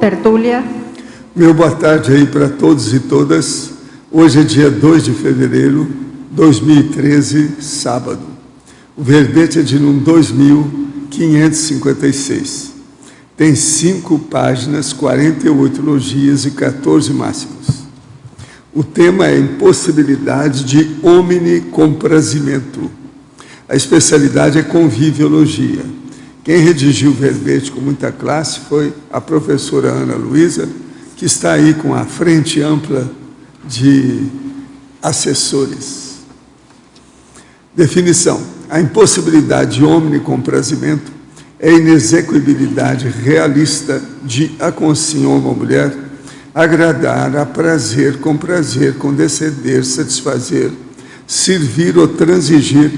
tertúlia. Meu boa tarde aí para todos e todas. Hoje é dia 2 de fevereiro de 2013, sábado. O verbete é de número 2556. Tem 5 páginas, 48 logias e 14 máximos. O tema é impossibilidade de omnicomprazimento. A especialidade é conviviologia. Quem redigiu o verbete com muita classe foi a professora Ana Luísa, que está aí com a frente ampla de assessores. Definição: a impossibilidade de omnicomprazimento é a inexequibilidade realista de a consciência homem ou mulher agradar, aprazer, comprazer, condescender, satisfazer, servir ou transigir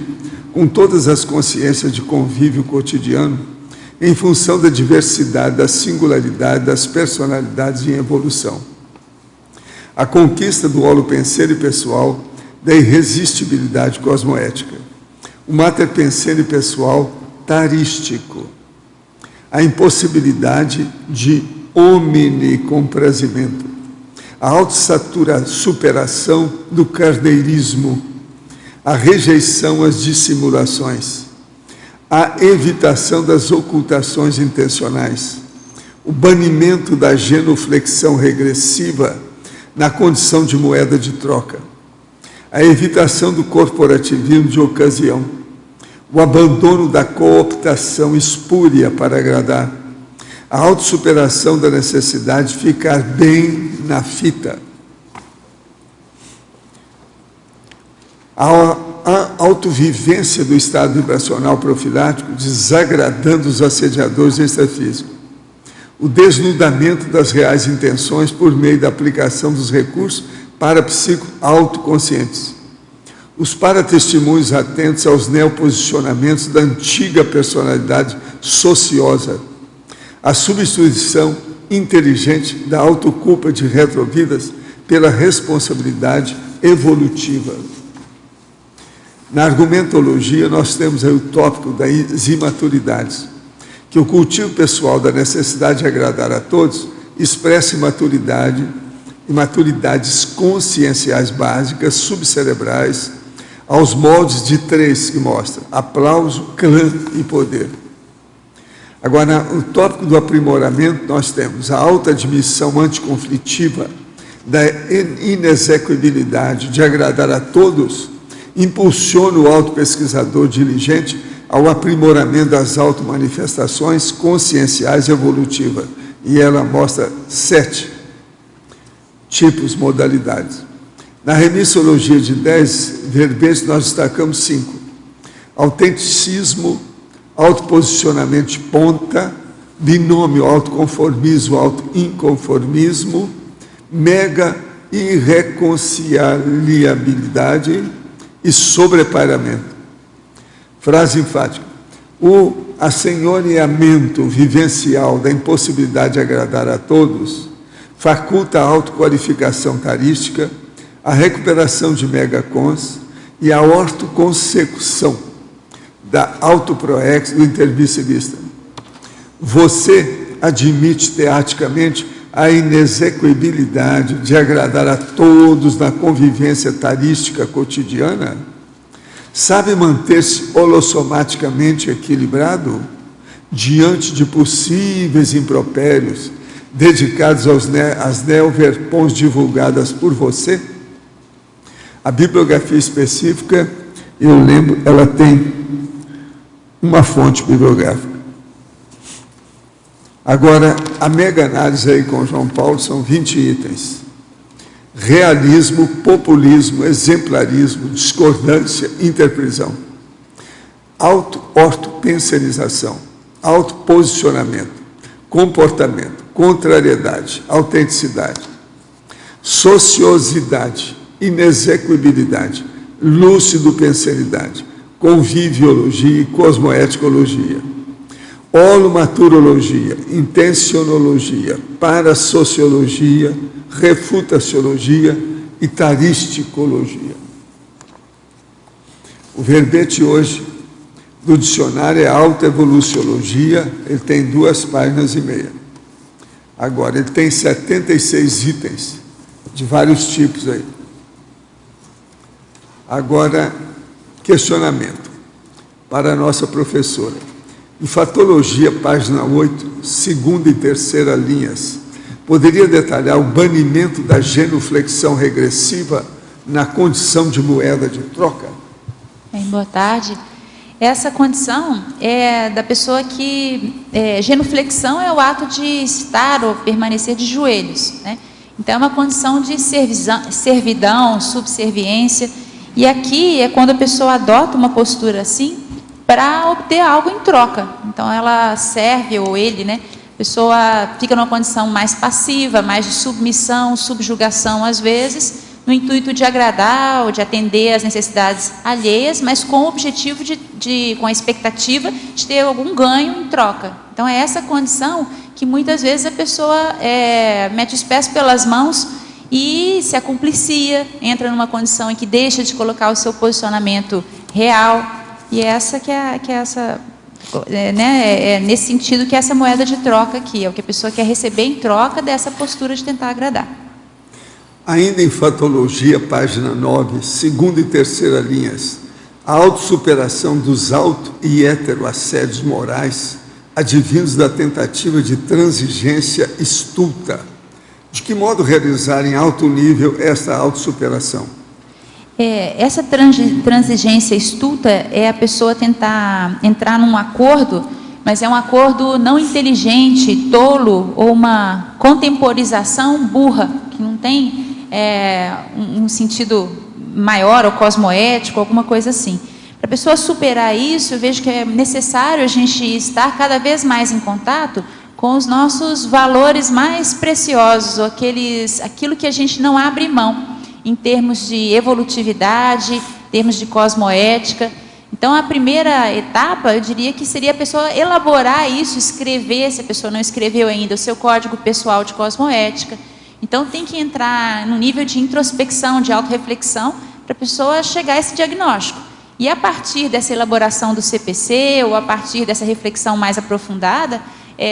com todas as consciências de convívio cotidiano, em função da diversidade, da singularidade, das personalidades em evolução. A conquista do holopenseiro pessoal da irresistibilidade cosmoética. O mater pensene pessoal tarístico. A impossibilidade de omnicomprazimento. A autossuperação do carneirismo. A rejeição às dissimulações, a evitação das ocultações intencionais, o banimento da genuflexão regressiva na condição de moeda de troca, a evitação do corporativismo de ocasião, o abandono da cooptação espúria para agradar, a autossuperação da necessidade de ficar bem na fita, a autovivência do estado vibracional profilático, desagradando os assediadores extrafísicos, o desnudamento das reais intenções por meio da aplicação dos recursos parapsico-autoconscientes, os paratestemunhos atentos aos neoposicionamentos da antiga personalidade sociosa, a substituição inteligente da autoculpa de retrovidas pela responsabilidade evolutiva. Na argumentologia, nós temos aí o tópico das imaturidades, que o cultivo pessoal da necessidade de agradar a todos expressa imaturidades conscienciais básicas, subcerebrais, aos moldes de 3 que mostra: aplauso, clã e poder. Agora, no tópico do aprimoramento, nós temos a alta admissão anticonflitiva da inexequibilidade de agradar a todos, impulsiona o autopesquisador diligente ao aprimoramento das automanifestações conscienciais evolutivas. E ela mostra 7 tipos, modalidades. Na remissologia de 10 verbetes, nós destacamos 5. Autenticismo, autoposicionamento de ponta, binômio autoconformismo, autoinconformismo, mega irreconciliabilidade e sobrepairamento. Frase enfática: o assenhoreamento vivencial da impossibilidade de agradar a todos faculta a autoqualificação carística, a recuperação de megacons e a ortoconsecução da autoproex do intermissivista. Você admite teaticamente a inexequibilidade de agradar a todos na convivência tarística cotidiana? Sabe manter-se holossomaticamente equilibrado diante de possíveis impropérios dedicados às neoverpons divulgadas por você? A bibliografia específica, eu lembro, ela tem uma fonte bibliográfica. Agora, a mega-análise aí com João Paulo são 20 itens. Realismo, populismo, exemplarismo, discordância, interprisão. Ortopensenização, autoposicionamento, comportamento, contrariedade, autenticidade, sociosidade, inexequibilidade, lúcido-pensenidade, conviviologia e cosmoeticologia. Holomaturologia, intencionologia, parasociologia, refutaciologia e taristicologia. O verbete hoje do dicionário é autoevoluciologia, ele tem 2,5 páginas. Agora, ele tem 76 itens, de vários tipos aí. Agora, questionamento para a nossa professora. Em Fatologia, página 8, segunda e terceira linhas, poderia detalhar o banimento da genuflexão regressiva na condição de moeda de troca? Boa tarde. Essa condição é da pessoa que... genuflexão é o ato de estar ou permanecer de joelhos, né? Então, é uma condição de servidão, subserviência. E aqui é quando a pessoa adota uma postura assim para obter algo em troca. Então, ela serve, ou ele, né? A pessoa fica numa condição mais passiva, mais de submissão, subjugação às vezes, no intuito de agradar ou de atender às necessidades alheias, mas com o objetivo com a expectativa de ter algum ganho em troca. Então, é essa condição que muitas vezes a pessoa mete os pés pelas mãos e se acumplicia, entra numa condição em que deixa de colocar o seu posicionamento real, e essa é nesse sentido que essa moeda de troca aqui, é o que a pessoa quer receber em troca dessa postura de tentar agradar. Ainda em Fatologia, página 9, segunda e terceira linhas, a autossuperação dos auto- e heteroassédios morais advindos da tentativa de transigência estulta. De que modo realizar em alto nível essa autossuperação? Essa transigência estulta é a pessoa tentar entrar num acordo, mas é um acordo não inteligente, tolo, ou uma contemporização burra, que não tem um sentido maior ou cosmoético, alguma coisa assim. Para a pessoa superar isso, eu vejo que é necessário a gente estar cada vez mais em contato com os nossos valores mais preciosos, aquilo que a gente não abre mão, em termos de evolutividade, em termos de cosmoética. Então, a primeira etapa, eu diria que seria a pessoa elaborar isso, escrever, se a pessoa não escreveu ainda, o seu código pessoal de cosmoética. Então, tem que entrar no nível de introspecção, de autorreflexão, para a pessoa chegar a esse diagnóstico. E a partir dessa elaboração do CPC, ou a partir dessa reflexão mais aprofundada,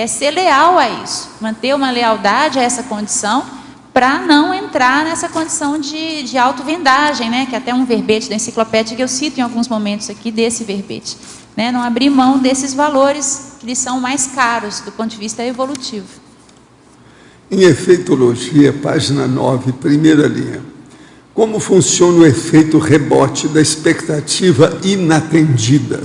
ser leal a isso, manter uma lealdade a essa condição, para não entrar nessa condição de autovendagem, né? Que é até um verbete da enciclopédia que eu cito em alguns momentos aqui desse verbete, né? Não abrir mão desses valores que lhes são mais caros do ponto de vista evolutivo. Em Efeitologia, página 9, primeira linha, como funciona o efeito rebote da expectativa inatendida?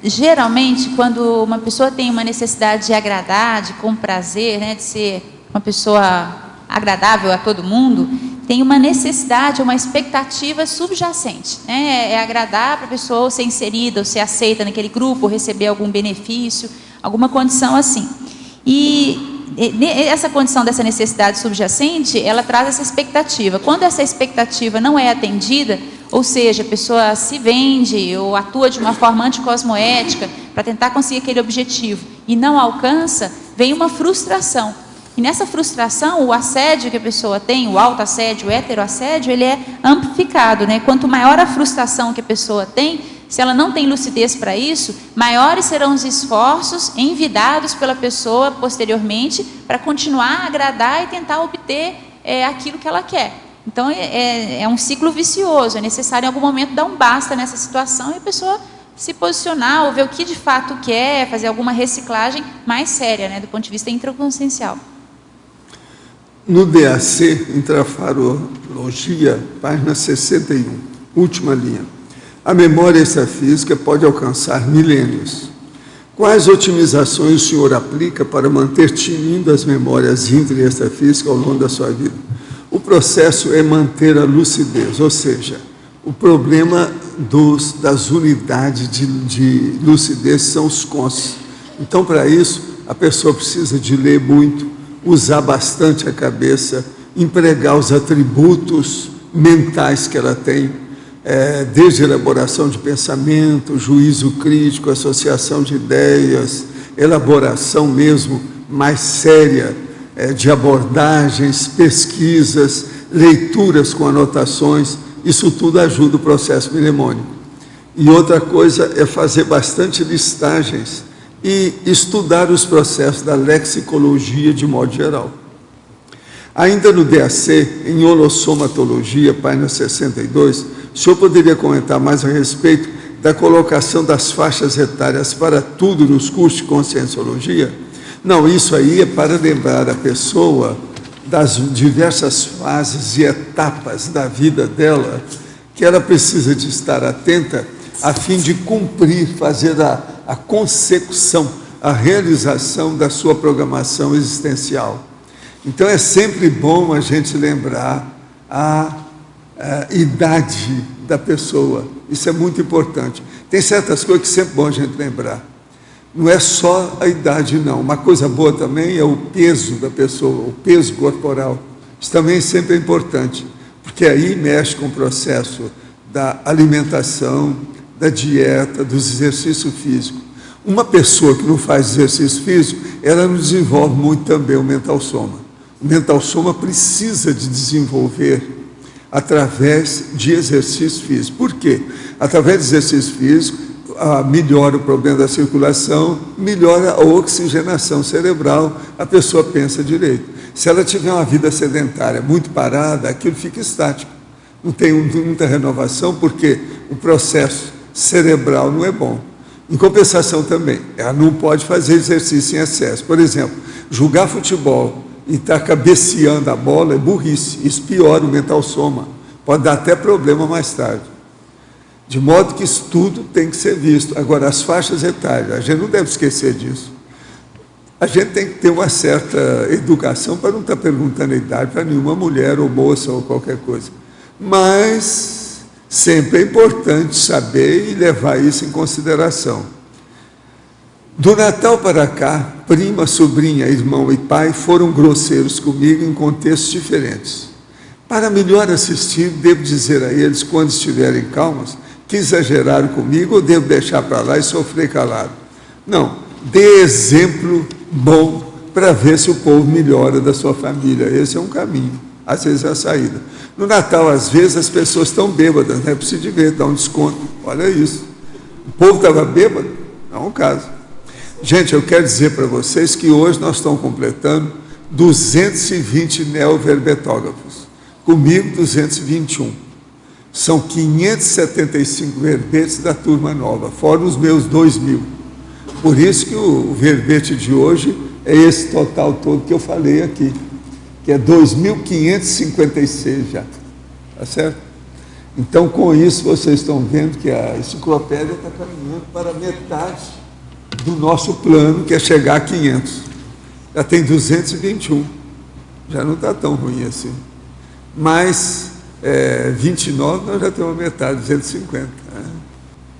Geralmente, quando uma pessoa tem uma necessidade de agradar, de comprazer, né? De ser uma pessoa agradável a todo mundo, tem uma necessidade, uma expectativa subjacente, né? É agradar para a pessoa ou ser inserida, ou ser aceita naquele grupo, ou receber algum benefício, alguma condição assim. E essa condição dessa necessidade subjacente, ela traz essa expectativa. Quando essa expectativa não é atendida, ou seja, a pessoa se vende ou atua de uma forma anticosmoética para tentar conseguir aquele objetivo e não alcança, vem uma frustração. E nessa frustração, o assédio que a pessoa tem, o autoassédio, o heteroassédio, ele é amplificado, né? Quanto maior a frustração que a pessoa tem, se ela não tem lucidez para isso, maiores serão os esforços envidados pela pessoa posteriormente para continuar a agradar e tentar obter aquilo que ela quer. Então, é um ciclo vicioso, é necessário em algum momento dar um basta nessa situação e a pessoa se posicionar ou ver o que de fato quer, fazer alguma reciclagem mais séria, né, do ponto de vista intraconsciencial. No DAC, Intrafarologia, página 61, última linha. A memória extrafísica pode alcançar milênios. Quais otimizações o senhor aplica para manter tinindo as memórias intra e extrafísicas ao longo da sua vida? O processo é manter a lucidez, ou seja, o problema das unidades de lucidez são os cons. Então, para isso, a pessoa precisa de ler muito, usar bastante a cabeça, empregar os atributos mentais que ela tem, desde elaboração de pensamento, juízo crítico, associação de ideias, elaboração mesmo mais séria de abordagens, pesquisas, leituras com anotações. Isso tudo ajuda o processo mnemônico. E outra coisa é fazer bastante listagens e estudar os processos da lexicologia de modo geral. Ainda no DAC, em holossomatologia, página 62, o senhor poderia comentar mais a respeito da colocação das faixas etárias para tudo nos cursos de conscienciologia? Não, isso aí é para lembrar a pessoa das diversas fases e etapas da vida dela, que ela precisa de estar atenta a fim de cumprir, fazer a consecução, a realização da sua programação existencial. Então, é sempre bom a gente lembrar a idade da pessoa. Isso é muito importante. Tem certas coisas que é sempre bom a gente lembrar. Não é só a idade, não. Uma coisa boa também é o peso da pessoa, o peso corporal. Isso também sempre é importante, porque aí mexe com o processo da alimentação, da dieta, dos exercícios físicos. Uma pessoa que não faz exercício físico, ela não desenvolve muito também o mental soma. O mental soma precisa de desenvolver através de exercício físico. Por quê? Através de exercício físico, melhora o problema da circulação, melhora a oxigenação cerebral, a pessoa pensa direito. Se ela tiver uma vida sedentária muito parada, aquilo fica estático. Não tem muita renovação, porque o processo cerebral não é bom. Em compensação também, ela não pode fazer exercício em excesso. Por exemplo, jogar futebol e estar cabeceando a bola é burrice. Isso piora o mental soma. Pode dar até problema mais tarde. De modo que isso tudo tem que ser visto. Agora, as faixas etárias, a gente não deve esquecer disso. A gente tem que ter uma certa educação para não estar perguntando a idade para nenhuma mulher ou moça ou qualquer coisa. Mas sempre é importante saber e levar isso em consideração. Do Natal para cá, prima, sobrinha, irmão e pai foram grosseiros comigo em contextos diferentes. Para melhor assistir, devo dizer a eles, quando estiverem calmos, que exageraram comigo ou devo deixar para lá e sofrer calado? Não, dê exemplo bom para ver se o povo melhora da sua família. Esse é um caminho, às vezes é a saída. No Natal, às vezes, as pessoas estão bêbadas, né? Precisa de ver, dá um desconto. Olha isso. O povo estava bêbado? Não é um caso. Gente, eu quero dizer para vocês que hoje nós estamos completando 220 neoverbetógrafos. Comigo, 221. São 575 verbetes da turma nova, fora os meus 2.000. Por isso que o verbete de hoje é esse total todo que eu falei aqui, que é 2.556 já. Tá certo? Então, com isso, vocês estão vendo que a enciclopédia está caminhando para metade do nosso plano, que é chegar a 500. Já tem 221. Já não está tão ruim assim. Mas 29 nós já temos a metade, 250.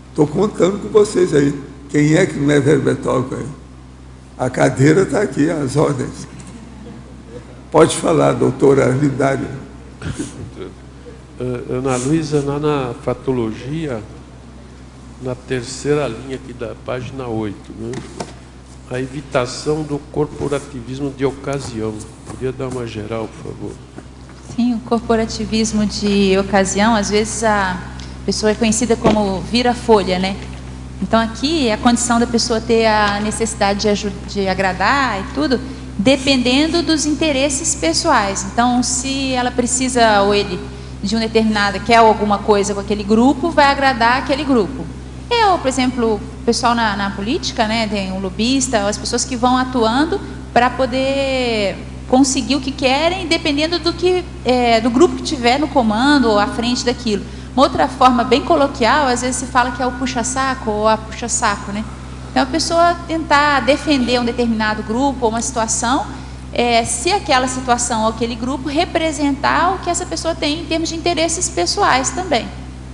Estou contando com vocês aí. Quem é que não é verbetógrafo aí? A cadeira está aqui, as ordens. Pode falar, doutora Arlidária. Ana Luísa, lá na fatologia, na terceira linha aqui da página 8, né? A evitação do corporativismo de ocasião. Podia dar uma geral, por favor? Sim, o corporativismo de ocasião, às vezes a pessoa é conhecida como vira-folha, né? Então aqui é a condição da pessoa ter a necessidade de agradar e tudo, dependendo dos interesses pessoais. Então, se ela precisa, ou ele, de um determinado, quer alguma coisa com aquele grupo, vai agradar aquele grupo. Eu, por exemplo, o pessoal na política, né, tem um lobista, as pessoas que vão atuando para poder conseguir o que querem, dependendo do grupo que tiver no comando ou à frente daquilo. Uma outra forma bem coloquial, às vezes se fala que é o puxa-saco ou a puxa-saco, né? Então, a pessoa tentar defender um determinado grupo ou uma situação, se aquela situação ou aquele grupo representar o que essa pessoa tem em termos de interesses pessoais também.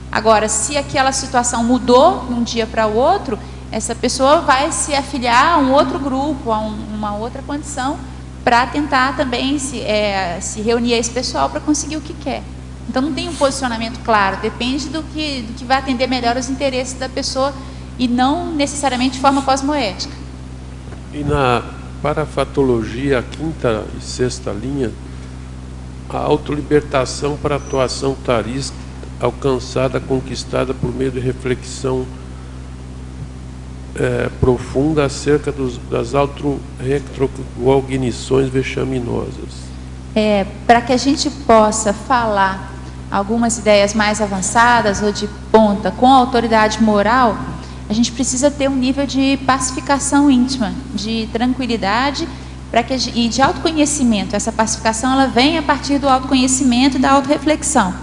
Agora, se aquela situação mudou de um dia para o outro, essa pessoa vai se afiliar a um outro grupo, a uma outra condição, para tentar também se reunir a esse pessoal para conseguir o que quer. Então, não tem um posicionamento claro, depende do que vai atender melhor os interesses da pessoa e não necessariamente de forma cosmoética. E na parafatologia, quinta e sexta linha, a autolibertação para atuação tarística alcançada, conquistada por meio de reflexão profunda acerca das autorretrocognições vexaminosas. Para que a gente possa falar algumas ideias mais avançadas ou de ponta com autoridade moral, a gente precisa ter um nível de pacificação íntima, de tranquilidade e de autoconhecimento. Essa pacificação ela vem a partir do autoconhecimento e da autorreflexão.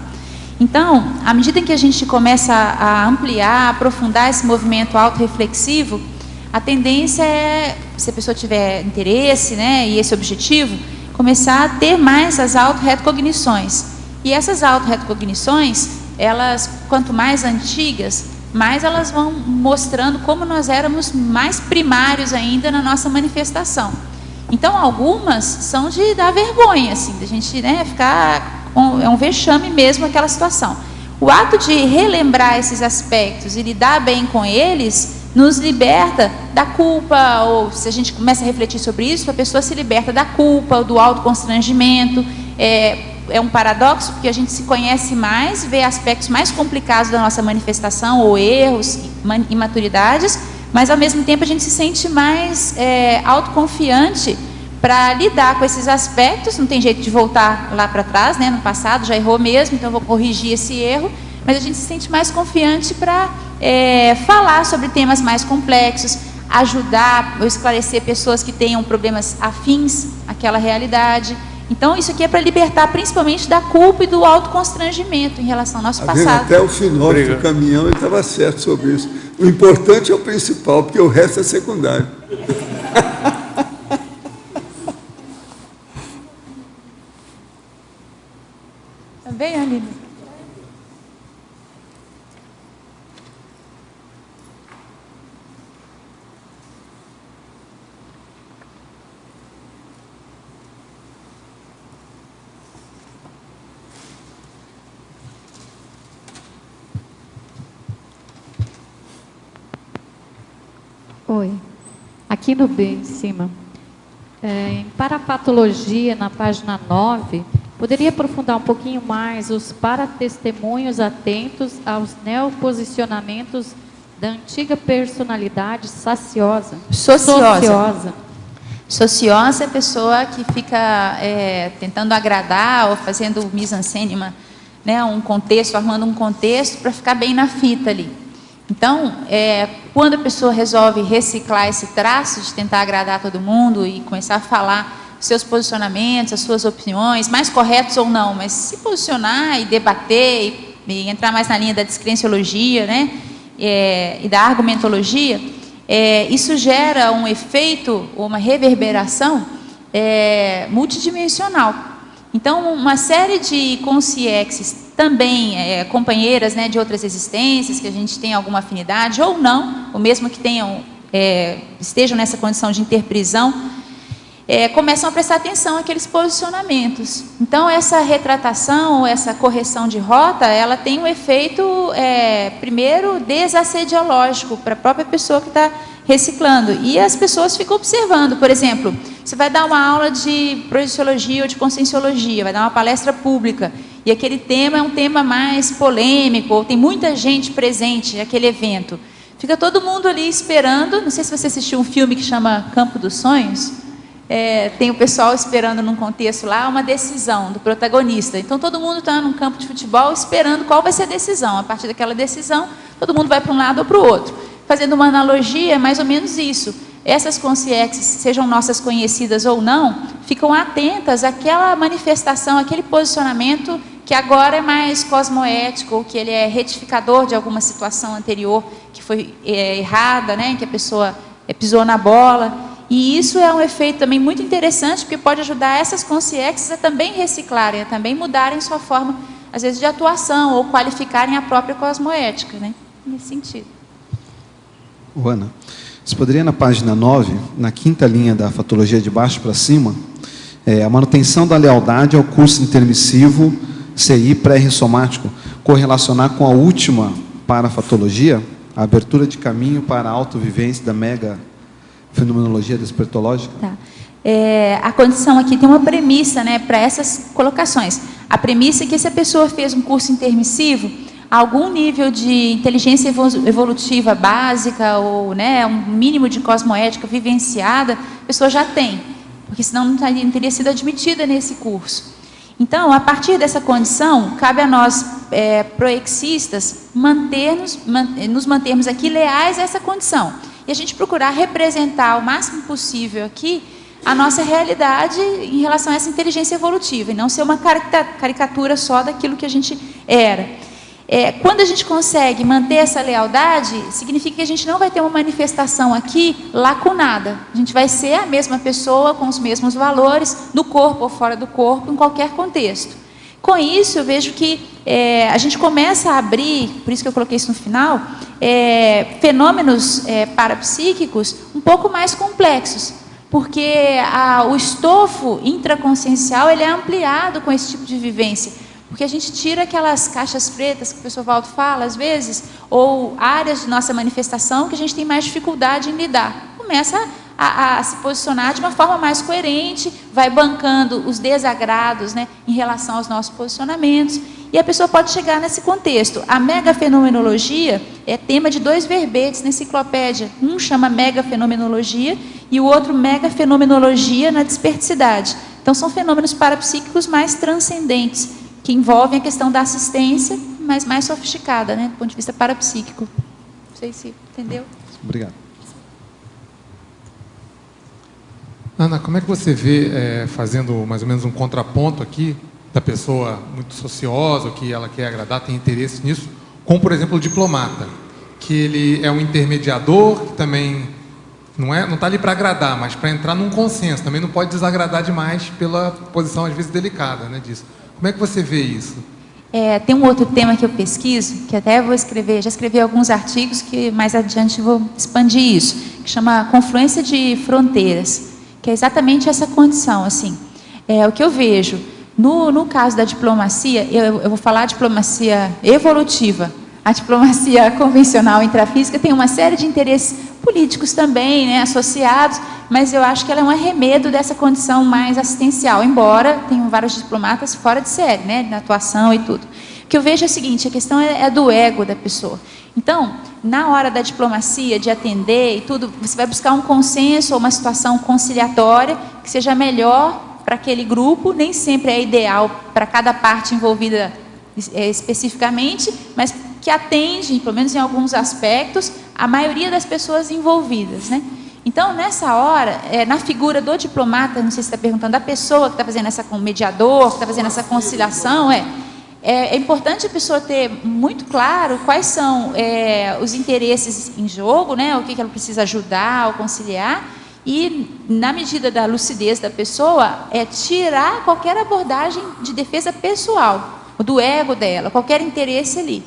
Então, à medida que a gente começa a ampliar, a aprofundar esse movimento autorreflexivo, a tendência é, se a pessoa tiver interesse, né, e esse objetivo, começar a ter mais as autorrecognições. E essas autorrecognições, elas, quanto mais antigas, mais elas vão mostrando como nós éramos mais primários ainda na nossa manifestação. Então, algumas são de dar vergonha, assim, da gente, né, ficar... É um vexame mesmo aquela situação. O ato de relembrar esses aspectos e lidar bem com eles nos liberta da culpa, ou se a gente começa a refletir sobre isso, a pessoa se liberta da culpa, do autoconstrangimento. É um paradoxo, porque a gente se conhece mais, vê aspectos mais complicados da nossa manifestação, ou erros, imaturidades, mas ao mesmo tempo a gente se sente mais autoconfiante para lidar com esses aspectos. Não tem jeito de voltar lá para trás, né? No passado já errou mesmo, então eu vou corrigir esse erro, mas a gente se sente mais confiante para falar sobre temas mais complexos, ajudar ou esclarecer pessoas que tenham problemas afins àquela realidade. Então isso aqui é para libertar principalmente da culpa e do autoconstrangimento em relação ao nosso passado. Até o final do caminhão ele estava certo sobre isso. O importante é o principal, porque o resto é secundário. Vem, Aline. Oi. Aqui no B, em cima. Em parapatologia, na página 9... Poderia aprofundar um pouquinho mais os paratestemunhos atentos aos neoposicionamentos da antiga personalidade sociosa? Sociosa é a pessoa que fica tentando agradar ou fazendo mise-en-scène, né, um contexto, armando um contexto para ficar bem na fita ali. Então, quando a pessoa resolve reciclar esse traço de tentar agradar todo mundo e começar a falar seus posicionamentos, as suas opiniões, mais corretos ou não, mas se posicionar e debater e entrar mais na linha da descrenciologia, né, e da argumentologia, isso gera um efeito, uma reverberação multidimensional. Então, uma série de consciências também, companheiras, né, de outras existências, que a gente tem alguma afinidade ou não, ou mesmo que tenham, estejam nessa condição de interprisão, começam a prestar atenção àqueles posicionamentos. Então, essa retratação, essa correção de rota, ela tem um efeito, primeiro, desassediológico para a própria pessoa que está reciclando. E as pessoas ficam observando. Por exemplo, você vai dar uma aula de projeciologia ou de conscienciologia, vai dar uma palestra pública, e aquele tema é um tema mais polêmico, ou tem muita gente presente naquele evento. Fica todo mundo ali esperando. Não sei se você assistiu um filme que chama Campo dos Sonhos. Tem o pessoal esperando num contexto lá uma decisão do protagonista. Então todo mundo está num campo de futebol esperando qual vai ser a decisão. A partir daquela decisão, todo mundo vai para um lado ou para o outro. Fazendo uma analogia, é mais ou menos isso. Essas consciências, sejam nossas conhecidas ou não, ficam atentas àquela manifestação, àquele posicionamento que agora é mais cosmoético, ou que ele é retificador de alguma situação anterior que foi errada, né, que a pessoa pisou na bola. E isso é um efeito também muito interessante, porque pode ajudar essas consciências a também reciclarem, a também mudarem sua forma, às vezes, de atuação, ou qualificarem a própria cosmoética, né? Nesse sentido. Ana, você poderia, na página 9, na quinta linha da fatologia de baixo para cima, a manutenção da lealdade ao curso intermissivo CI pré-rissomático, correlacionar com a última parafatologia, a abertura de caminho para a autovivência da mega fenomenologia despertológica? Tá. A condição aqui tem uma premissa, né, para essas colocações. A premissa é que se a pessoa fez um curso intermissivo, algum nível de inteligência evolutiva básica ou, né, um mínimo de cosmoética vivenciada, a pessoa já tem, porque senão não teria sido admitida nesse curso. Então, a partir dessa condição, cabe a nós, proexistas, nos mantermos aqui leais a essa condição. E a gente procurar representar o máximo possível aqui a nossa realidade em relação a essa inteligência evolutiva, e não ser uma caricatura só daquilo que a gente era. Quando a gente consegue manter essa lealdade, significa que a gente não vai ter uma manifestação aqui lacunada. A gente vai ser a mesma pessoa, com os mesmos valores, no corpo ou fora do corpo, em qualquer contexto. Com isso, eu vejo que a gente começa a abrir, por isso que eu coloquei isso no final, fenômenos parapsíquicos um pouco mais complexos, porque o estofo intraconsciencial ele é ampliado com esse tipo de vivência. Porque a gente tira aquelas caixas pretas que o professor Valdo fala, às vezes, ou áreas de nossa manifestação que a gente tem mais dificuldade em lidar. Começa a se posicionar de uma forma mais coerente, vai bancando os desagrados, né, em relação aos nossos posicionamentos, e a pessoa pode chegar nesse contexto. A megafenomenologia é tema de 2 verbetes na enciclopédia. Um chama megafenomenologia e o outro megafenomenologia na desperticidade. Então, são fenômenos parapsíquicos mais transcendentes, que envolvem a questão da assistência, mas mais sofisticada, né, do ponto de vista parapsíquico. Não sei se entendeu. Obrigado. Ana, como é que você vê, fazendo mais ou menos um contraponto aqui, da pessoa muito sociosa, que ela quer agradar, tem interesse nisso, com, por exemplo, o diplomata, que ele é um intermediador, que também não está ali para agradar, mas para entrar num consenso, também não pode desagradar demais pela posição, às vezes, delicada, né, disso. Como é que você vê isso? Tem um outro tema que eu pesquiso, que até vou escrever, já escrevi alguns artigos, que mais adiante vou expandir isso, que chama Confluência de Fronteiras, que é exatamente essa condição, assim. O que eu vejo, no caso da diplomacia, eu vou falar diplomacia evolutiva. A diplomacia convencional intrafísica tem uma série de interesses políticos também, né, associados, mas eu acho que ela é um arremedo dessa condição mais assistencial, embora tenham vários diplomatas fora de série, né, na atuação e tudo. O que eu vejo é o seguinte, a questão é do ego da pessoa. Então, na hora da diplomacia, de atender e tudo, você vai buscar um consenso ou uma situação conciliatória que seja melhor para aquele grupo, nem sempre é ideal para cada parte envolvida especificamente, mas que atende, pelo menos em alguns aspectos, a maioria das pessoas envolvidas, né? Então, nessa hora, na figura do diplomata, não sei se você está perguntando, da pessoa que está fazendo essa, com o mediador, que está fazendo essa conciliação, é importante a pessoa ter muito claro quais são os interesses em jogo, né? O que ela precisa ajudar ou conciliar, e, na medida da lucidez da pessoa, tirar qualquer abordagem de defesa pessoal, do ego dela, qualquer interesse ali.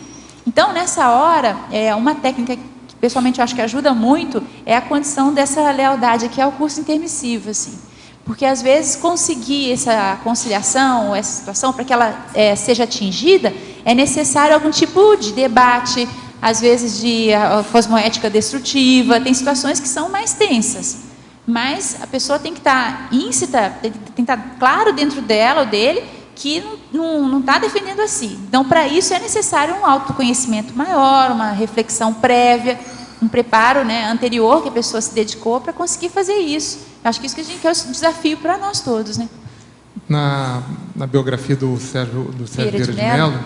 Então, nessa hora, uma técnica que pessoalmente eu acho que ajuda muito é a condição dessa lealdade, que é o curso intermissivo, assim. Porque, às vezes, conseguir essa conciliação, essa situação, para que ela seja atingida, é necessário algum tipo de debate, às vezes de cosmoética destrutiva, tem situações que são mais tensas. Mas a pessoa tem que estar íncita, tem que estar claro dentro dela ou dele, que não está defendendo a si. Então, para isso é necessário um autoconhecimento maior, uma reflexão prévia, um preparo, né, anterior que a pessoa se dedicou para conseguir fazer isso. Eu acho que isso que a gente quer, é um desafio para nós todos, né? Na biografia do Sérgio Vieira de Mello,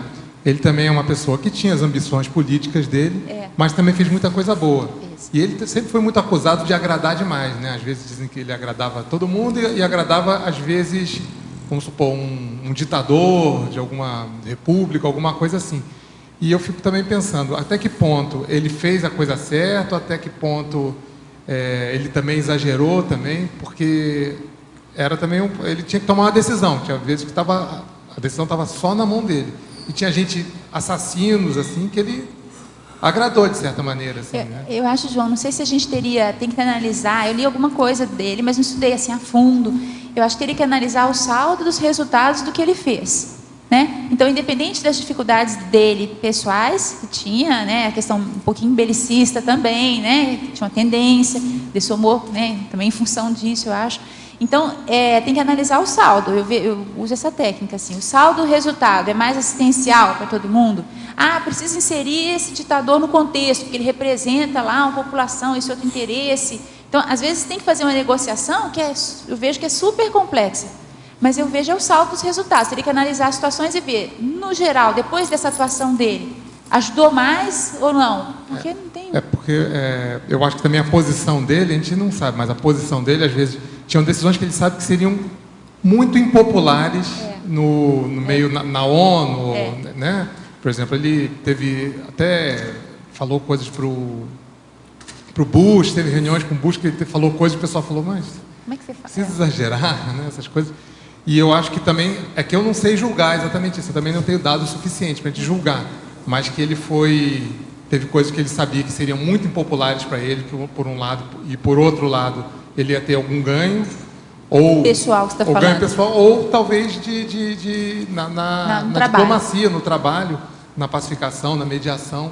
ele também é uma pessoa que tinha as ambições políticas dele, mas também fez muita coisa boa. Isso. E ele sempre foi muito acusado de agradar demais, né? Às vezes dizem que ele agradava todo mundo e agradava, às vezes, vamos supor, um ditador de alguma república, alguma coisa assim. E eu fico também pensando, até que ponto ele fez a coisa certa, até que ponto ele também exagerou também, porque era também ele tinha que tomar uma decisão. Tinha vezes que a decisão estava só na mão dele. E tinha gente, assassinos, assim, que ele agradou de certa maneira. Assim, né? Eu acho, João, não sei se a gente tem que analisar, eu li alguma coisa dele, mas não estudei assim a fundo. Eu acho que teria que analisar o saldo dos resultados do que ele fez, né? Então, independente das dificuldades dele pessoais, que tinha, né, a questão um pouquinho belicista também, né, tinha uma tendência desse humor, né, também em função disso, eu acho. Então, tem que analisar o saldo. Eu uso essa técnica, assim. O saldo, o resultado, é mais assistencial para todo mundo? Ah, precisa inserir esse ditador no contexto, porque ele representa lá uma população, esse outro interesse. Então, às vezes, tem que fazer uma negociação que eu vejo que é super complexa. Mas eu vejo o saldo dos resultados. Teria que analisar as situações e ver, no geral, depois dessa atuação dele, ajudou mais ou não? Porque não tem... Porque eu acho que também a posição dele, a gente não sabe, mas a posição dele, às vezes, tinham decisões que ele sabe que seriam muito impopulares no meio, na ONU, né? Por exemplo, ele falou coisas para o Bush, teve reuniões com o Bush que ele falou coisas e o pessoal falou, mas como é que você faz? Precisa exagerar, né? Essas coisas. E eu acho que também, que eu não sei julgar exatamente isso, eu também não tenho dados suficientes para a gente julgar, mas que ele teve coisas que ele sabia que seriam muito impopulares para ele, por um lado, e por outro lado, ele ia ter algum ganho, ou pessoal que você está falando. Ganho pessoal, ou talvez na diplomacia, no trabalho, na pacificação, na mediação,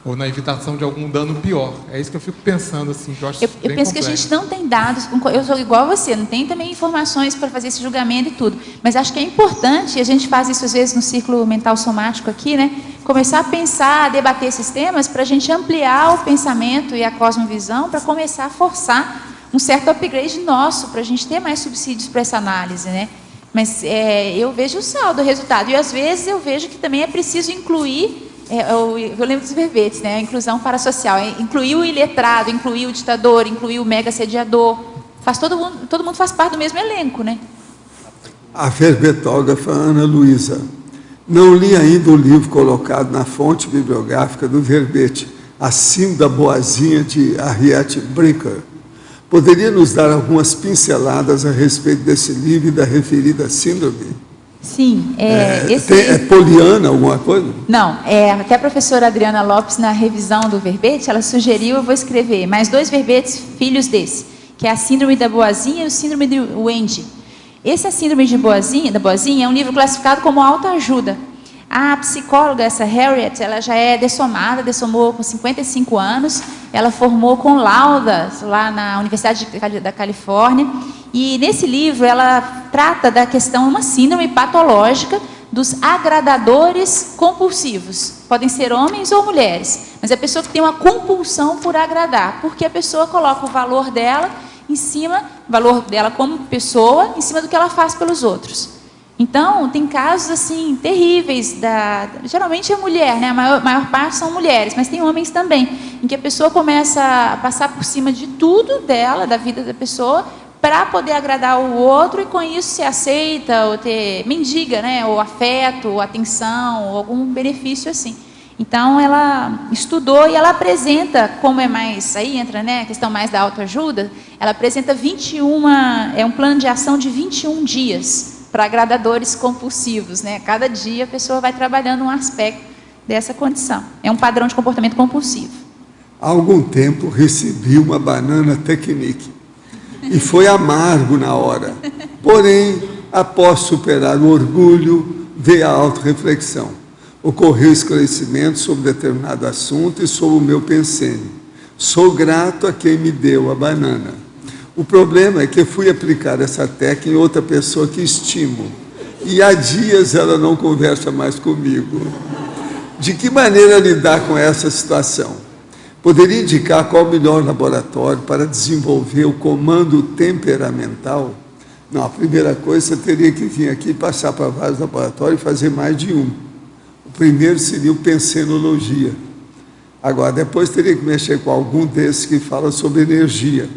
ou na evitação de algum dano pior. É isso que eu fico pensando, assim, que eu acho bem Eu penso que a gente não tem dados, eu sou igual a você, não tem também informações para fazer esse julgamento e tudo, mas acho que é importante, e a gente faz isso às vezes no círculo mental somático aqui, né? Começar a pensar, a debater esses temas para a gente ampliar o pensamento e a cosmovisão, para começar a forçar um certo upgrade nosso, para a gente ter mais subsídios para essa análise, né? Mas eu vejo o saldo, o resultado, e às vezes eu vejo que também é preciso incluir, eu lembro dos verbetes, né? A inclusão parasocial, incluir o iletrado, incluir o ditador, incluir o mega sediador, todo mundo faz parte do mesmo elenco, né? A verbetógrafa Ana Luísa, não li ainda o livro colocado na fonte bibliográfica do verbete, A Síndrome da Boazinha, de Harriet Brinker. Poderia nos dar algumas pinceladas a respeito desse livro e da referida síndrome? Sim. É poliana alguma coisa? Não, até a professora Adriana Lopes, na revisão do verbete, ela sugeriu, eu vou escrever, mais 2 verbetes filhos desse, que é a síndrome da boazinha e o síndrome de Wendy. Essa síndrome da boazinha é um livro classificado como autoajuda. A psicóloga, essa Harriet, ela já é dessomou com 55 anos, ela formou com laudas lá na Universidade da Califórnia, e nesse livro ela trata da questão, uma síndrome patológica dos agradadores compulsivos. Podem ser homens ou mulheres, mas é a pessoa que tem uma compulsão por agradar, porque a pessoa coloca o valor dela como pessoa, em cima do que ela faz pelos outros. Então, tem casos assim terríveis, geralmente é mulher, né? A maior parte são mulheres, mas tem homens também, em que a pessoa começa a passar por cima de tudo dela, da vida da pessoa, para poder agradar o outro, e com isso se aceita, ou mendiga, né? Ou afeto, ou atenção, ou algum benefício assim. Então, ela estudou e ela apresenta, como é mais, aí entra, né, a questão mais da autoajuda, ela apresenta um plano de ação de 21 dias, para agradadores compulsivos, né? Cada dia a pessoa vai trabalhando um aspecto dessa condição. É um padrão de comportamento compulsivo. Há algum tempo recebi uma banana Technique e foi amargo na hora. Porém, após superar o orgulho, veio a autorreflexão. Ocorreu esclarecimento sobre determinado assunto e sobre o meu pensênio. Sou grato a quem me deu a banana. O problema é que eu fui aplicar essa técnica em outra pessoa que estimo, e há dias ela não conversa mais comigo. De que maneira lidar com essa situação? Poderia indicar qual o melhor laboratório para desenvolver o comando temperamental? Não, a primeira coisa, você teria que vir aqui, passar para vários laboratórios e fazer mais de um. O primeiro seria o pensenologia. Agora, depois teria que mexer com algum desses que fala sobre energia.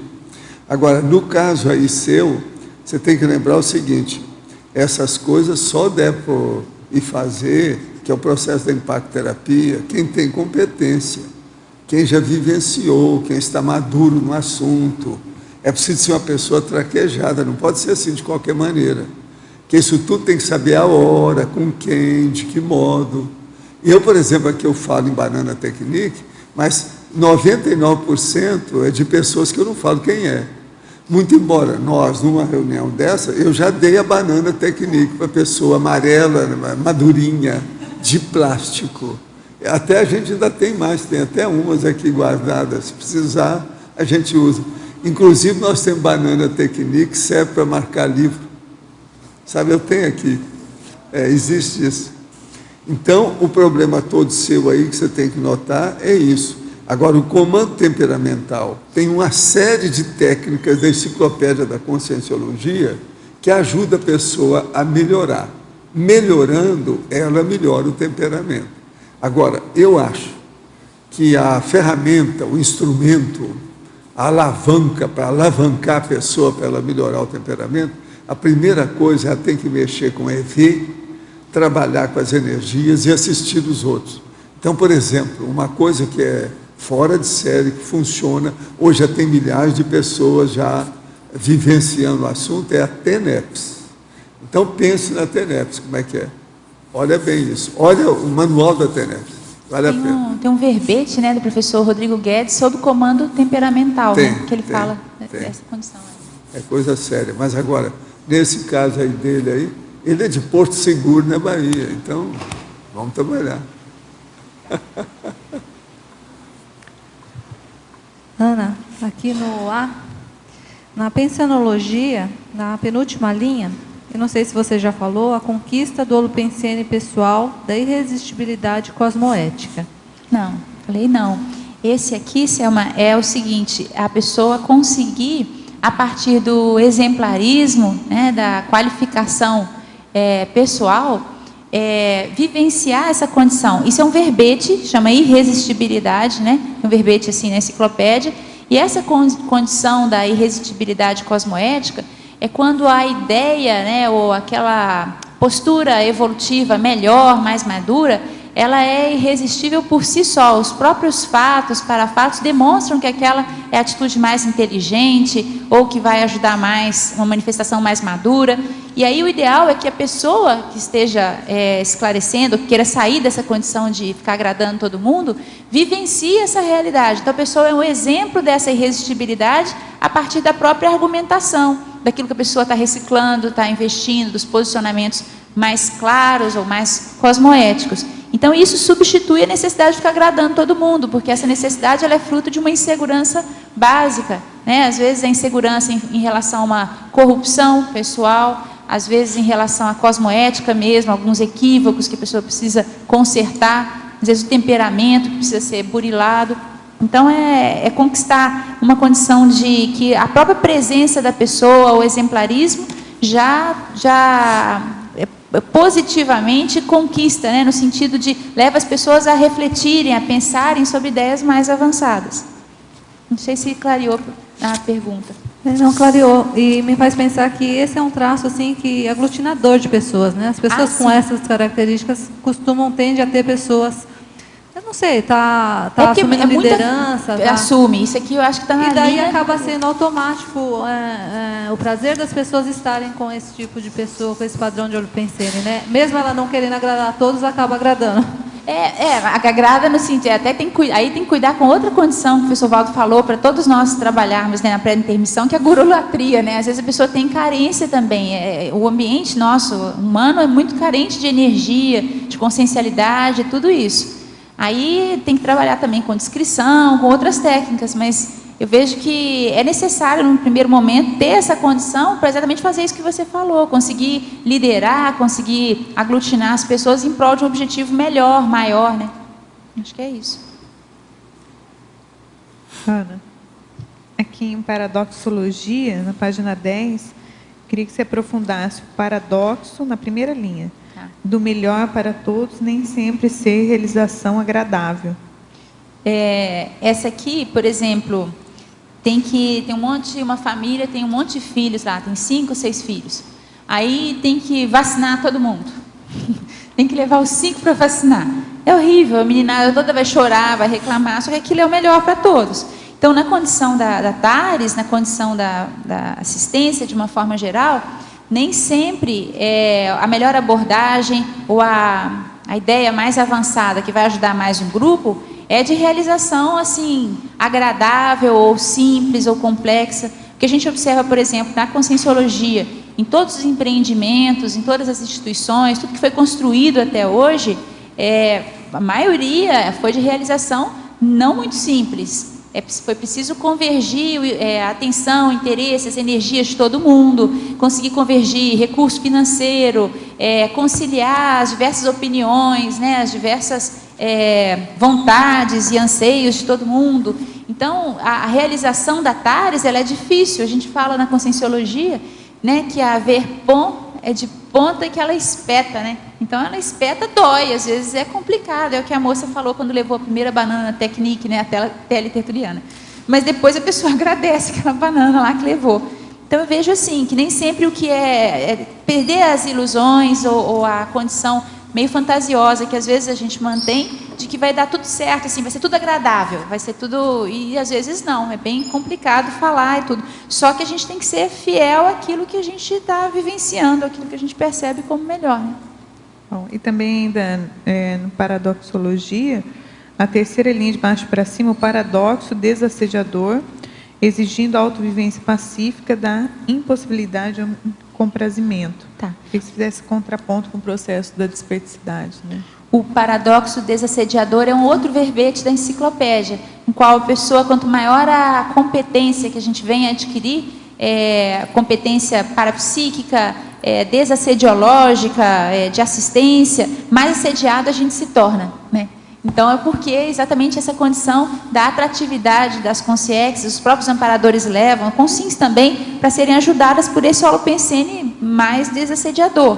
Agora, no caso aí seu, você tem que lembrar o seguinte, essas coisas só deve ir fazer, que é o processo da impactoterapia, quem tem competência, quem já vivenciou, quem está maduro no assunto. É preciso ser uma pessoa traquejada, não pode ser assim de qualquer maneira. Porque isso tudo tem que saber a hora, com quem, de que modo. Eu, por exemplo, aqui eu falo em Banana Technique, mas 99% é de pessoas que eu não falo quem é. Muito embora nós, numa reunião dessa, eu já dei a Banana Technique para a pessoa amarela, madurinha, de plástico. Até a gente ainda tem mais, tem até umas aqui guardadas. Se precisar, a gente usa. Inclusive, nós temos Banana Technique, que serve para marcar livro. Sabe, eu tenho aqui. Existe isso. Então, o problema todo seu aí, que você tem que notar, é isso. Agora, o comando temperamental tem uma série de técnicas da Enciclopédia da Conscienciologia que ajuda a pessoa a melhorar. Melhorando, ela melhora o temperamento. Agora, eu acho que a ferramenta, o instrumento, a alavanca para alavancar a pessoa para ela melhorar o temperamento, a primeira coisa, ela tem que mexer com EV, trabalhar com as energias e assistir os outros. Então, por exemplo, uma coisa que é fora de série, que funciona, hoje já tem milhares de pessoas já vivenciando o assunto, é a TENEPS. Então, pense na TENEPS, como é que é. Olha bem isso, olha o manual da TENEPS, vale a pena. Tem um verbete, né, do professor Rodrigo Guedes sobre o comando temperamental, né, que ele fala dessa condição. É coisa séria, mas agora, nesse caso aí dele aí, ele é de Porto Seguro, na Bahia, então vamos trabalhar. Ana, aqui na pensionologia, na penúltima linha, eu não sei se você já falou, a conquista do holopensene pessoal da irresistibilidade cosmoética. Não, falei não. Esse aqui, Selma, é o seguinte, a pessoa conseguir, a partir do exemplarismo, né, da qualificação pessoal, vivenciar essa condição. Isso é um verbete, chama irresistibilidade, né? É um verbete assim na enciclopédia. E essa condição da irresistibilidade cosmoética é quando a ideia, né, ou aquela postura evolutiva melhor, mais madura, ela é irresistível por si só. Os próprios fatos, parafatos, demonstram que aquela é a atitude mais inteligente ou que vai ajudar mais, uma manifestação mais madura. E aí o ideal é que a pessoa que esteja esclarecendo, que queira sair dessa condição de ficar agradando todo mundo, vivencie essa realidade. Então a pessoa é um exemplo dessa irresistibilidade a partir da própria argumentação, daquilo que a pessoa está reciclando, está investindo, dos posicionamentos mais claros ou mais cosmoéticos. Então isso substitui a necessidade de ficar agradando todo mundo, porque essa necessidade ela é fruto de uma insegurança básica, né? Às vezes a insegurança em relação a uma corrupção pessoal, às vezes em relação à cosmoética mesmo, alguns equívocos que a pessoa precisa consertar, às vezes o temperamento que precisa ser burilado. Então é conquistar uma condição de que a própria presença da pessoa, o exemplarismo, já positivamente conquista, né, no sentido de leva as pessoas a refletirem, a pensarem sobre ideias mais avançadas. Não sei se clareou a pergunta. Não clareou, e me faz pensar que esse é um traço assim que aglutinador de pessoas, né? As pessoas com essas características tendem a ter pessoas, eu não sei, tá assumindo liderança. Assume, isso aqui eu acho que está na linha. E daí acaba sendo automático o prazer das pessoas estarem com esse tipo de pessoa, com esse padrão de holopensene, né? Mesmo ela não querendo agradar a todos, acaba agradando. Agrada no sentido, aí tem que cuidar com outra condição que o professor Valdo falou, para todos nós trabalharmos, né, na pré-intermissão, que é a gurulatria, né? Às vezes a pessoa tem carência também, o ambiente nosso, humano, é muito carente de energia, de consciencialidade, tudo isso. Aí tem que trabalhar também com discrição, com outras técnicas, mas eu vejo que é necessário, no primeiro momento, ter essa condição para exatamente fazer isso que você falou, conseguir liderar, conseguir aglutinar as pessoas em prol de um objetivo melhor, maior, né? Acho que é isso. Ana, aqui em Paradoxologia, na página 10, queria que você aprofundasse o paradoxo na primeira linha. Do melhor para todos, nem sempre ser realização agradável. Essa aqui, por exemplo, uma família tem um monte de filhos lá, tem 5 ou 6 filhos. Aí tem que vacinar todo mundo. Tem que levar os 5 para vacinar. É horrível, a meninada toda vai chorar, vai reclamar, só que aquilo é o melhor para todos. Então, na condição da TARES, na condição da assistência, de uma forma geral, nem sempre a melhor abordagem ou a ideia mais avançada que vai ajudar mais um grupo é de realização assim agradável ou simples ou complexa. O que a gente observa, por exemplo, na conscienciologia, em todos os empreendimentos, em todas as instituições, tudo que foi construído até hoje, a maioria foi de realização não muito simples. Foi preciso convergir a atenção, interesses, energias de todo mundo, conseguir convergir recurso financeiro, conciliar as diversas opiniões, né, as diversas vontades e anseios de todo mundo. Então, a realização da TARES, ela é difícil. A gente fala na Conscienciologia, né, que a Verpon é de ponta que ela espeta, né? Então, ela espeta, dói, às vezes é complicado. É o que a moça falou quando levou a primeira banana Technique, né, a pele tertuliana. Mas depois a pessoa agradece aquela banana lá que levou. Então, eu vejo assim, que nem sempre o que é perder as ilusões ou a condição meio fantasiosa que às vezes a gente mantém, de que vai dar tudo certo, assim, vai ser tudo agradável, vai ser tudo... E às vezes não, é bem complicado falar e tudo. Só que a gente tem que ser fiel àquilo que a gente está vivenciando, àquilo que a gente percebe como melhor. Né? Bom, e também ainda no Paradoxologia, a terceira linha de baixo para cima, o paradoxo desassediador, exigindo a autovivência pacífica da impossibilidade de comprazimento. Tá. Queria que você fizesse contraponto com o processo da desperticidade, né? O paradoxo desassediador é um outro verbete da enciclopédia, em qual a pessoa, quanto maior a competência que a gente vem a adquirir, competência parapsíquica, desassediológica, de assistência, mais assediado a gente se torna, né? Então, é porque exatamente essa condição da atratividade das consciências, os próprios amparadores levam, consciências também, para serem ajudadas por esse holopensene mais desassediador.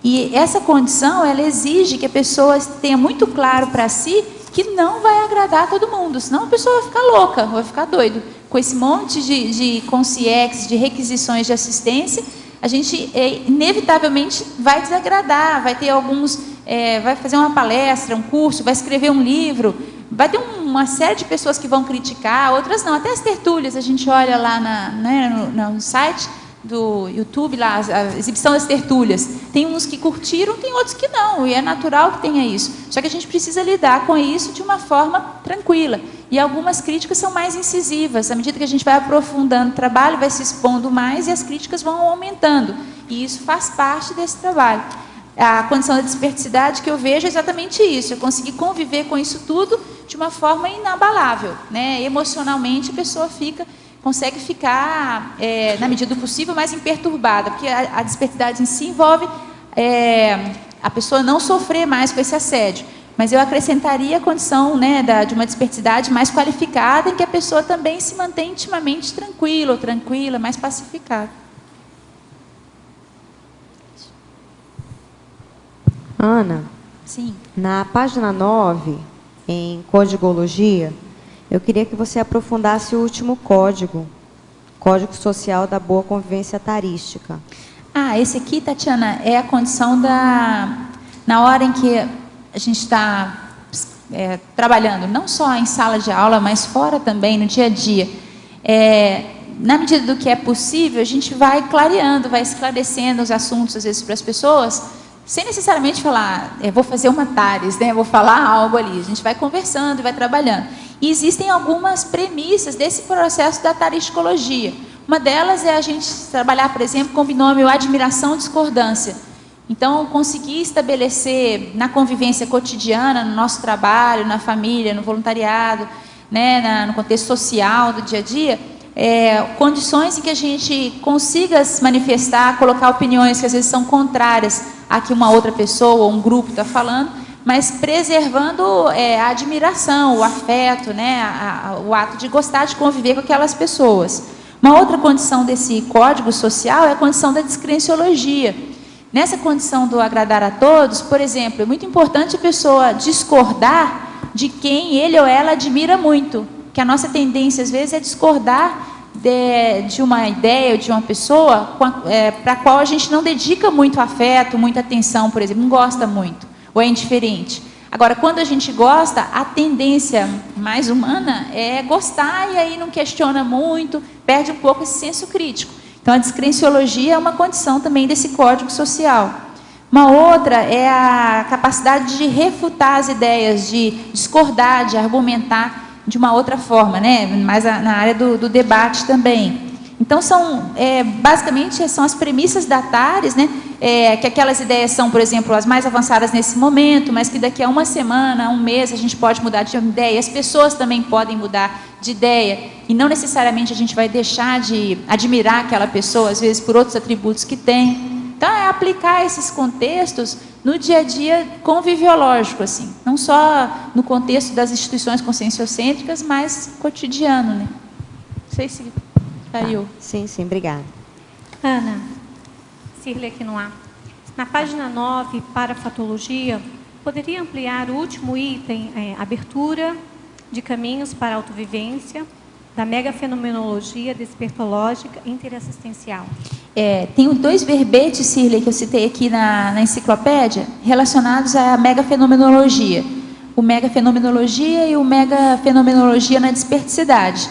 E essa condição, ela exige que a pessoa tenha muito claro para si que não vai agradar todo mundo, senão a pessoa vai ficar louca, vai ficar doido. Com esse monte de consciências, de requisições de assistência, a gente inevitavelmente vai desagradar, vai ter alguns... vai fazer uma palestra, um curso, vai escrever um livro, vai ter uma série de pessoas que vão criticar, outras não. Até as tertúlias, a gente olha lá no site do YouTube, lá, a exibição das tertúlias. Tem uns que curtiram, tem outros que não, e é natural que tenha isso. Só que a gente precisa lidar com isso de uma forma tranquila. E algumas críticas são mais incisivas. À medida que a gente vai aprofundando o trabalho, vai se expondo mais e as críticas vão aumentando. E isso faz parte desse trabalho. A condição da desperticidade que eu vejo é exatamente isso, é conseguir conviver com isso tudo de uma forma inabalável, né? Emocionalmente a pessoa consegue ficar, na medida do possível, mais imperturbada, porque a desperticidade em si envolve a pessoa não sofrer mais com esse assédio. Mas eu acrescentaria a condição, né, de uma desperticidade mais qualificada, em que a pessoa também se mantém intimamente tranquila ou tranquila, mais pacificada. Ana, sim. Na página 9, em Codigologia, eu queria que você aprofundasse o último código, Código Social da Boa Convivência Tarística. Esse aqui, Tatiana, é a condição na hora em que a gente está trabalhando, não só em sala de aula, mas fora também, no dia a dia. Na medida do que é possível, a gente vai clareando, vai esclarecendo os assuntos, às vezes, para as pessoas, sem necessariamente falar, vou fazer uma TARES, né? Vou falar algo ali. A gente vai conversando e vai trabalhando. E existem algumas premissas desse processo da tariscologia. Uma delas é a gente trabalhar, por exemplo, com o binômio admiração-discordância. Então, conseguir estabelecer na convivência cotidiana, no nosso trabalho, na família, no voluntariado, né? No contexto social do dia a dia, condições em que a gente consiga se manifestar, colocar opiniões que às vezes são contrárias a que uma outra pessoa ou um grupo está falando, mas preservando a admiração, o afeto, né, o ato de gostar de conviver com aquelas pessoas. Uma outra condição desse código social é a condição da descrenciologia. Nessa condição do agradar a todos, por exemplo, é muito importante a pessoa discordar de quem ele ou ela admira muito, que a nossa tendência às vezes é discordar de uma ideia ou de uma pessoa para a qual a gente não dedica muito afeto, muita atenção, por exemplo, não gosta muito, ou é indiferente. Agora, quando a gente gosta, a tendência mais humana é gostar e aí não questiona muito, perde um pouco esse senso crítico. Então, a descrenciologia é uma condição também desse código social. Uma outra é a capacidade de refutar as ideias, de discordar, de argumentar de uma outra forma, né? Mais na área do debate também. Então, basicamente, são as premissas datares, né? Que aquelas ideias são, por exemplo, as mais avançadas nesse momento, mas que daqui a uma semana, um mês, a gente pode mudar de ideia. As pessoas também podem mudar de ideia, e não necessariamente a gente vai deixar de admirar aquela pessoa, às vezes, por outros atributos que tem. Então, é aplicar esses contextos no dia a dia conviviológico, assim. Não só no contexto das instituições conscienciocêntricas, mas cotidiano, né? Não sei se... Sim, obrigada. Ana, Cirle aqui no ar. Na página 9, para fatologia, poderia ampliar o último item, abertura de caminhos para a autovivência, da megafenomenologia despertológica interassistencial. Tem 2 verbetes, Cirle, que eu citei aqui na enciclopédia, relacionados à megafenomenologia. O megafenomenologia e o megafenomenologia na desperticidade.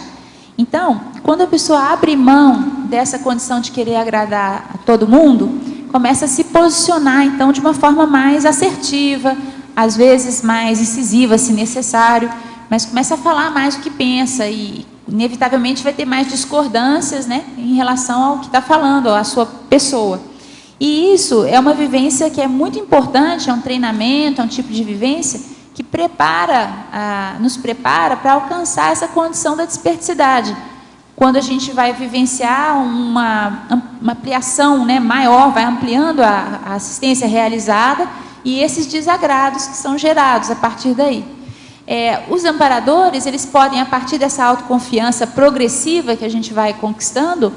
Então, quando a pessoa abre mão dessa condição de querer agradar a todo mundo, começa a se posicionar, então, de uma forma mais assertiva, às vezes mais incisiva, se necessário, mas começa a falar mais o que pensa e, inevitavelmente, vai ter mais discordâncias, né, em relação ao que está falando, à sua pessoa. E isso é uma vivência que é muito importante, é um treinamento, é um tipo de vivência que nos prepara para alcançar essa condição da desperticidade. Quando a gente vai vivenciar uma ampliação, né, maior, vai ampliando a assistência realizada e esses desagrados que são gerados a partir daí. Os amparadores, eles podem, a partir dessa autoconfiança progressiva que a gente vai conquistando,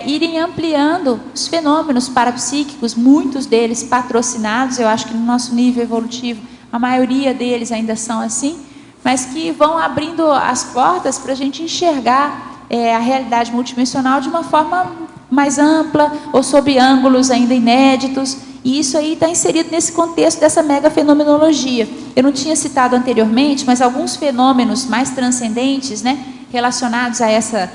irem ampliando os fenômenos parapsíquicos, muitos deles patrocinados, eu acho que no nosso nível evolutivo, a maioria deles ainda são assim, mas que vão abrindo as portas para a gente enxergar a realidade multidimensional de uma forma mais ampla ou sob ângulos ainda inéditos, e isso aí está inserido nesse contexto dessa megafenomenologia. Eu não tinha citado anteriormente, mas alguns fenômenos mais transcendentes, né, relacionados a essa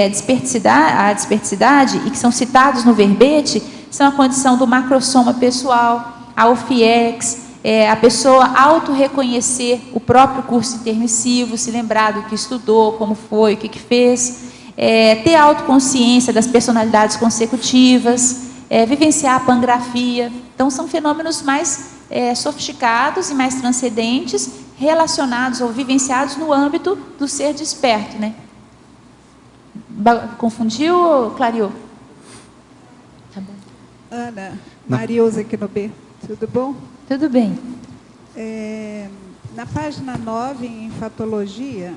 desperticidade, e que são citados no verbete, são a condição do macrosoma pessoal, a OFIEX, a pessoa auto-reconhecer o próprio curso intermissivo, se lembrar do que estudou, como foi, o que fez, ter autoconsciência das personalidades consecutivas, vivenciar a pangrafia. Então, são fenômenos mais sofisticados e mais transcendentes, relacionados ou vivenciados no âmbito do ser desperto, né? Confundiu ou clareou? Tá bom. Ana, Marilza aqui no B, tudo bom? Tudo bem. Na página 9, em fatologia,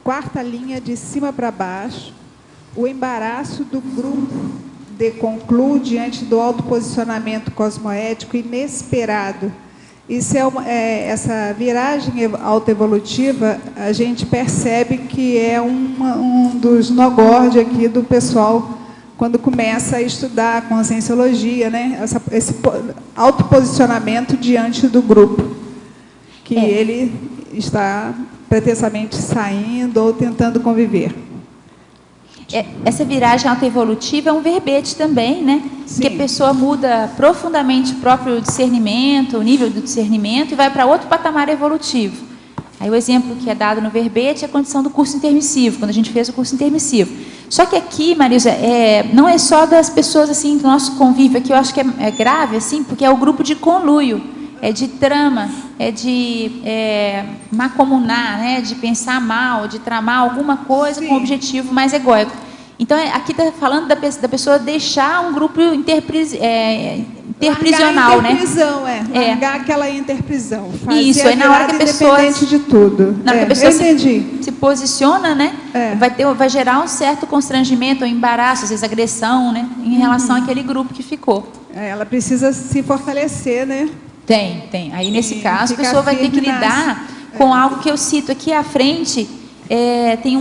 4ª linha de cima para baixo, o embaraço do grupo de conclui diante do autoposicionamento cosmoético inesperado. Isso essa viragem autoevolutiva, a gente percebe que é um dos nogórdia aqui do pessoal quando começa a estudar a conscienciologia, né? Esse autoposicionamento diante do grupo, que ele está pretensamente saindo ou tentando conviver. Essa viragem autoevolutiva é um verbete também, né? Sim. Que a pessoa muda profundamente o próprio discernimento, o nível do discernimento, e vai para outro patamar evolutivo. Aí o exemplo que é dado no verbete é a condição do curso intermissivo, quando a gente fez o curso intermissivo. Só que aqui, Marisa, não é só das pessoas assim do nosso convívio, aqui eu acho que é grave, assim, porque é o grupo de conluio, é de trama, é de macomunar, né, de pensar mal, de tramar alguma coisa com um objetivo mais egóico. Então, aqui está falando da pessoa deixar um grupo interprisional, né? Largar aquela interprisão. Isso, aí na hora que a pessoa... Independente de tudo. Na hora que a pessoa se posiciona, né? Vai gerar um certo constrangimento, ou embaraço, às vezes agressão, né? Em relação àquele grupo que ficou. Ela precisa se fortalecer, né? Tem. Aí, nesse caso, a pessoa vai ter que lidar com algo que eu cito aqui à frente. Tem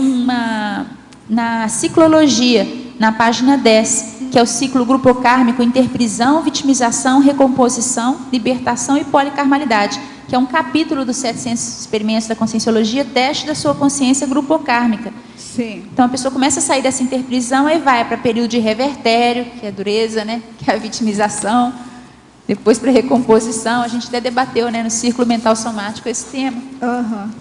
na ciclologia, na página 10, que é o ciclo grupo kármico, interprisão, vitimização, recomposição, libertação e policarmalidade, que é um capítulo dos 700 experimentos da conscienciologia, teste da sua consciência grupo kármica. Sim. Então, a pessoa começa a sair dessa interprisão e vai para período de revertério, que é a dureza, né? Que é a vitimização. depois para recomposição, a gente até debateu, né, no Círculo Mental Somático esse tema.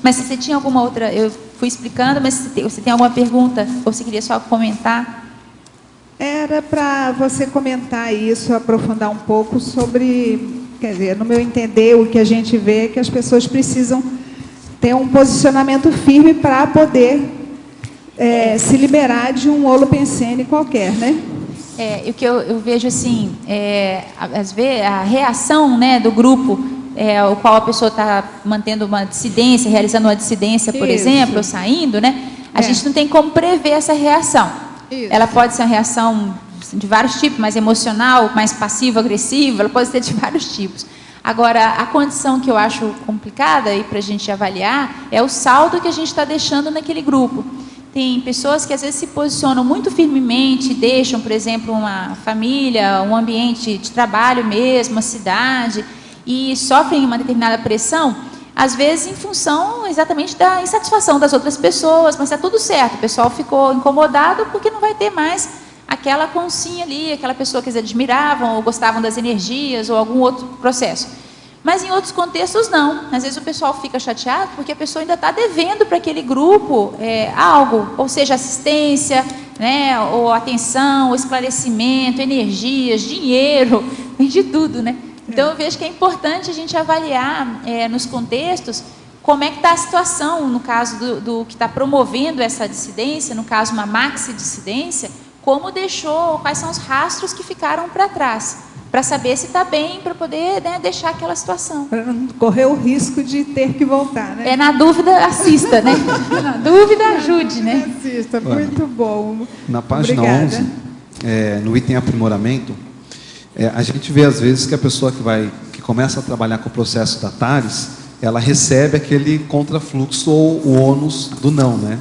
Mas você tinha alguma outra, eu fui explicando, mas você tem alguma pergunta, ou você queria só comentar? Era para você comentar isso, aprofundar um pouco sobre, quer dizer, no meu entender, o que a gente vê é que as pessoas precisam ter um posicionamento firme para poder se liberar de um holopensene qualquer, né? O que eu vejo assim, às vezes a reação, né, do grupo, o qual a pessoa está mantendo uma dissidência, realizando uma dissidência, por exemplo, ou saindo, né? A gente não tem como prever essa reação. Ela pode ser uma reação de vários tipos, mais emocional, mais passivo-agressiva, ela pode ser de vários tipos. Agora, a condição que eu acho complicada para a gente avaliar é o saldo que a gente está deixando naquele grupo. Tem pessoas que às vezes se posicionam muito firmemente, deixam, por exemplo, uma família, um ambiente de trabalho mesmo, uma cidade, e sofrem uma determinada pressão, às vezes em função exatamente da insatisfação das outras pessoas, mas está tudo certo, o pessoal ficou incomodado porque não vai ter mais aquela consinha ali, aquela pessoa que eles admiravam ou gostavam das energias ou algum outro processo. Mas em outros contextos não. Às vezes o pessoal fica chateado porque a pessoa ainda está devendo para aquele grupo algo, ou seja, assistência, né, ou atenção, ou esclarecimento, energias, dinheiro, de tudo, né? Então eu vejo que é importante a gente avaliar nos contextos como é que está a situação, no caso do que está promovendo essa dissidência, no caso uma maxi-dissidência, como deixou, quais são os rastros que ficaram para trás, para saber se está bem, para poder, né, deixar aquela situação. Para não correr o risco de ter que voltar, né? Na dúvida, assista, né? Na dúvida, ajude, né? Assista, muito bom. Na página 11, no item aprimoramento, a gente vê às vezes que a pessoa que começa a trabalhar com o processo da TARES, ela recebe aquele contrafluxo ou o ônus do não, né?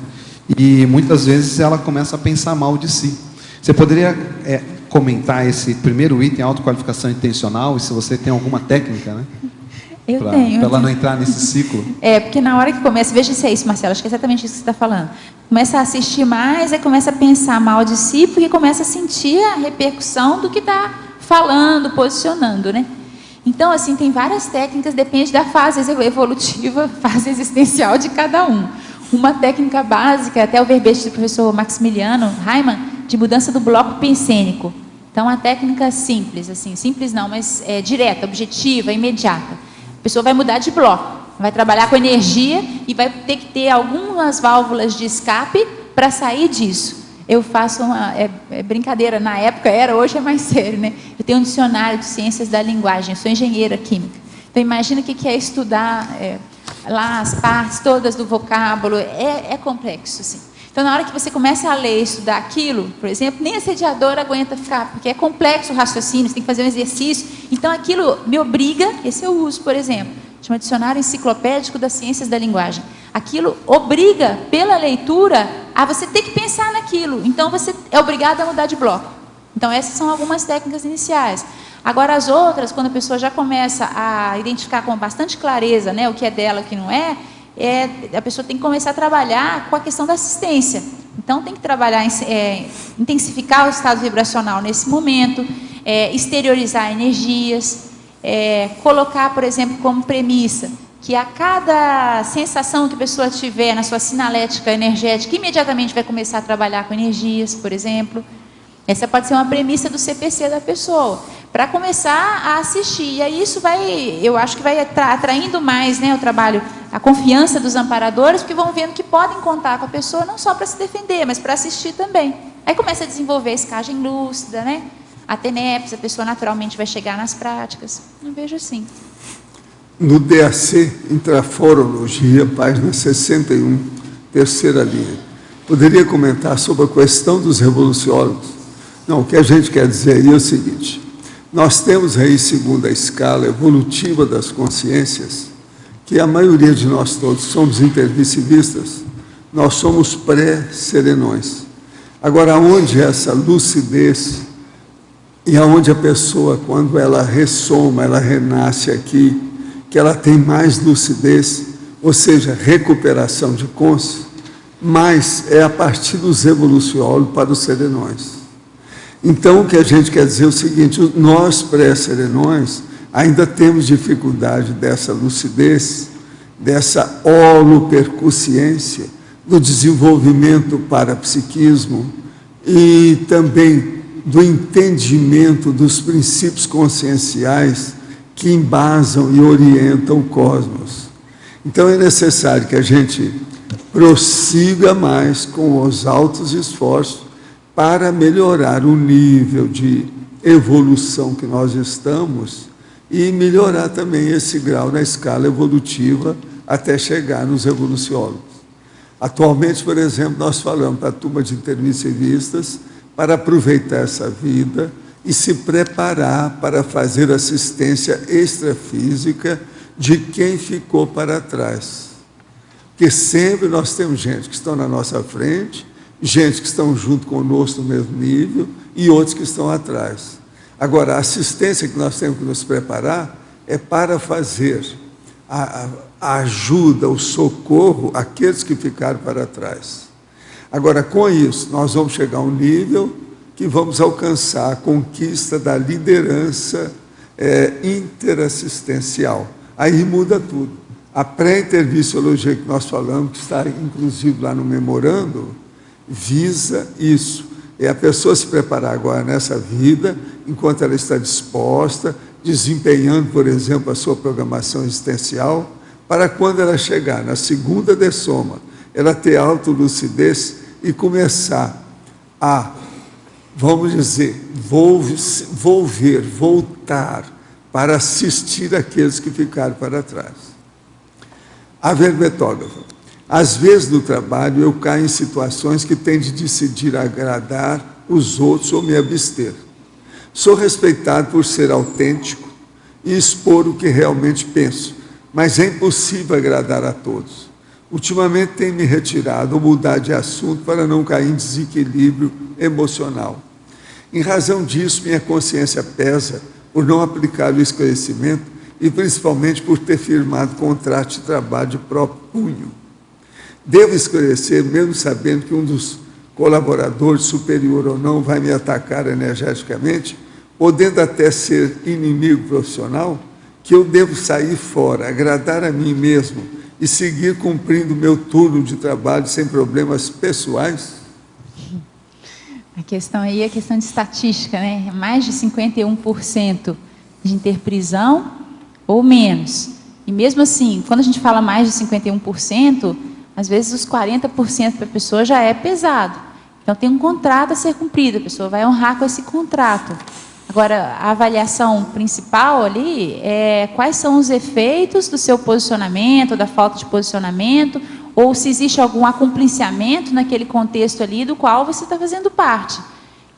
E muitas vezes ela começa a pensar mal de si. Você poderia comentar esse primeiro item, autoqualificação intencional, e se você tem alguma técnica, né? Eu tenho. Para ela não entrar nesse ciclo. Porque na hora que começa, veja se é isso, Marcelo, acho que é exatamente isso que você está falando. Começa a assistir mais, aí começa a pensar mal de si, porque começa a sentir a repercussão do que está falando, posicionando, né? Então, assim, tem várias técnicas, depende da fase evolutiva, fase existencial de cada um. Uma técnica básica, até o verbete do professor Maximiliano Reimann, de mudança do bloco pensênico. Então, uma técnica simples, assim, simples não, mas direta, objetiva, imediata. A pessoa vai mudar de bloco, vai trabalhar com energia e vai ter que ter algumas válvulas de escape para sair disso. Eu faço uma brincadeira, na época era, hoje é mais sério, né? Eu tenho um dicionário de ciências da linguagem, eu sou engenheira química. Então, imagina o que é estudar lá as partes todas do vocábulo, é complexo, assim. Então, na hora que você começa a ler e estudar aquilo, por exemplo, nem a sediadora aguenta ficar, porque é complexo o raciocínio, você tem que fazer um exercício. Então, aquilo me obriga, esse eu uso, por exemplo, chama Dicionário Enciclopédico das Ciências da Linguagem. Aquilo obriga, pela leitura, a você ter que pensar naquilo. Então, você é obrigado a mudar de bloco. Então, essas são algumas técnicas iniciais. Agora, as outras, quando a pessoa já começa a identificar com bastante clareza, né, o que é dela e o que não é, a pessoa tem que começar a trabalhar com a questão da assistência. Então, tem que trabalhar, intensificar o estado vibracional nesse momento, exteriorizar energias, colocar, por exemplo, como premissa, que a cada sensação que a pessoa tiver na sua sinalética energética, imediatamente vai começar a trabalhar com energias, por exemplo. Essa pode ser uma premissa do CPC da pessoa, para começar a assistir. E aí isso eu acho que vai atraindo mais, né, o trabalho, a confiança dos amparadores, porque vão vendo que podem contar com a pessoa não só para se defender, mas para assistir também. Aí começa a desenvolver a escagem lúcida, né? A TENEPS, a pessoa naturalmente vai chegar nas práticas. Eu vejo assim. No DAC, Intraforologia, página 61, terceira linha. Poderia comentar sobre a questão dos revoluciólogos? Não, o que a gente quer dizer aí é o seguinte: nós temos aí, segundo a escala evolutiva das consciências, que a maioria de nós todos somos intermissivistas, nós somos pré-serenões. Agora, onde essa lucidez e aonde a pessoa, quando ela ressoma, ela renasce aqui, que ela tem mais lucidez, ou seja, recuperação de consciência, mas é a partir dos evoluciólogos para os serenões. Então, o que a gente quer dizer é o seguinte: nós pré-serenões, ainda temos dificuldade dessa lucidez, dessa holopercussiência, do desenvolvimento parapsiquismo e também do entendimento dos princípios conscienciais que embasam e orientam o cosmos. Então é necessário que a gente prossiga mais com os altos esforços para melhorar o nível de evolução que nós estamos e melhorar também esse grau na escala evolutiva até chegar nos evoluciólogos. Atualmente, por exemplo, nós falamos para a turma de intermissivistas para aproveitar essa vida e se preparar para fazer assistência extrafísica de quem ficou para trás. Porque sempre nós temos gente que estão na nossa frente, gente que estão junto conosco no mesmo nível e outros que estão atrás. Agora, a assistência que nós temos que nos preparar é para fazer a ajuda, o socorro àqueles que ficaram para trás. Agora, com isso, nós vamos chegar a um nível que vamos alcançar a conquista da liderança interassistencial. Aí muda tudo. A pré-intervinciologia que nós falamos, que está inclusive lá no memorando, visa isso. É a pessoa se preparar agora nessa vida, enquanto ela está disposta, desempenhando, por exemplo, a sua programação existencial, para quando ela chegar na segunda dessoma, ela ter autolucidez e começar a, vamos dizer, voltar para assistir aqueles que ficaram para trás. A verbetógrafa. Às vezes no trabalho eu caio em situações que tenho de decidir agradar os outros ou me abster. Sou respeitado por ser autêntico e expor o que realmente penso, mas é impossível agradar a todos. Ultimamente tenho me retirado ou mudado de assunto para não cair em desequilíbrio emocional. Em razão disso, minha consciência pesa por não aplicar o esclarecimento e principalmente por ter firmado contrato de trabalho de próprio punho. Devo esclarecer, mesmo sabendo que um dos colaboradores, superior ou não, vai me atacar energeticamente, podendo até ser inimigo profissional, que eu devo sair fora, agradar a mim mesmo e seguir cumprindo meu turno de trabalho sem problemas pessoais? A questão aí é a questão de estatística, né? Mais de 51% de interprisão ou menos. E mesmo assim, quando a gente fala mais de 51%, às vezes os 40% para a pessoa já é pesado. Então tem um contrato a ser cumprido, a pessoa vai honrar com esse contrato. Agora, a avaliação principal ali é quais são os efeitos do seu posicionamento, da falta de posicionamento, ou se existe algum acompliciamento naquele contexto ali do qual você está fazendo parte.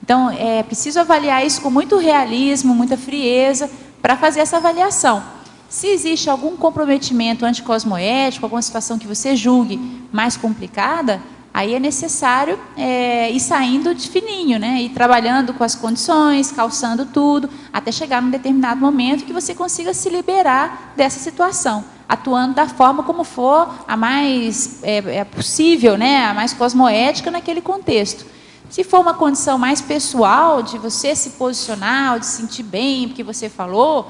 Então, é preciso avaliar isso com muito realismo, muita frieza, para fazer essa avaliação. Se existe algum comprometimento anticosmoético, alguma situação que você julgue mais complicada, aí é necessário ir saindo de fininho, né? Ir trabalhando com as condições, calçando tudo, até chegar num determinado momento que você consiga se liberar dessa situação, atuando da forma como for a mais possível, né? A mais cosmoética naquele contexto. Se for uma condição mais pessoal, de você se posicionar, de se sentir bem, porque você falou,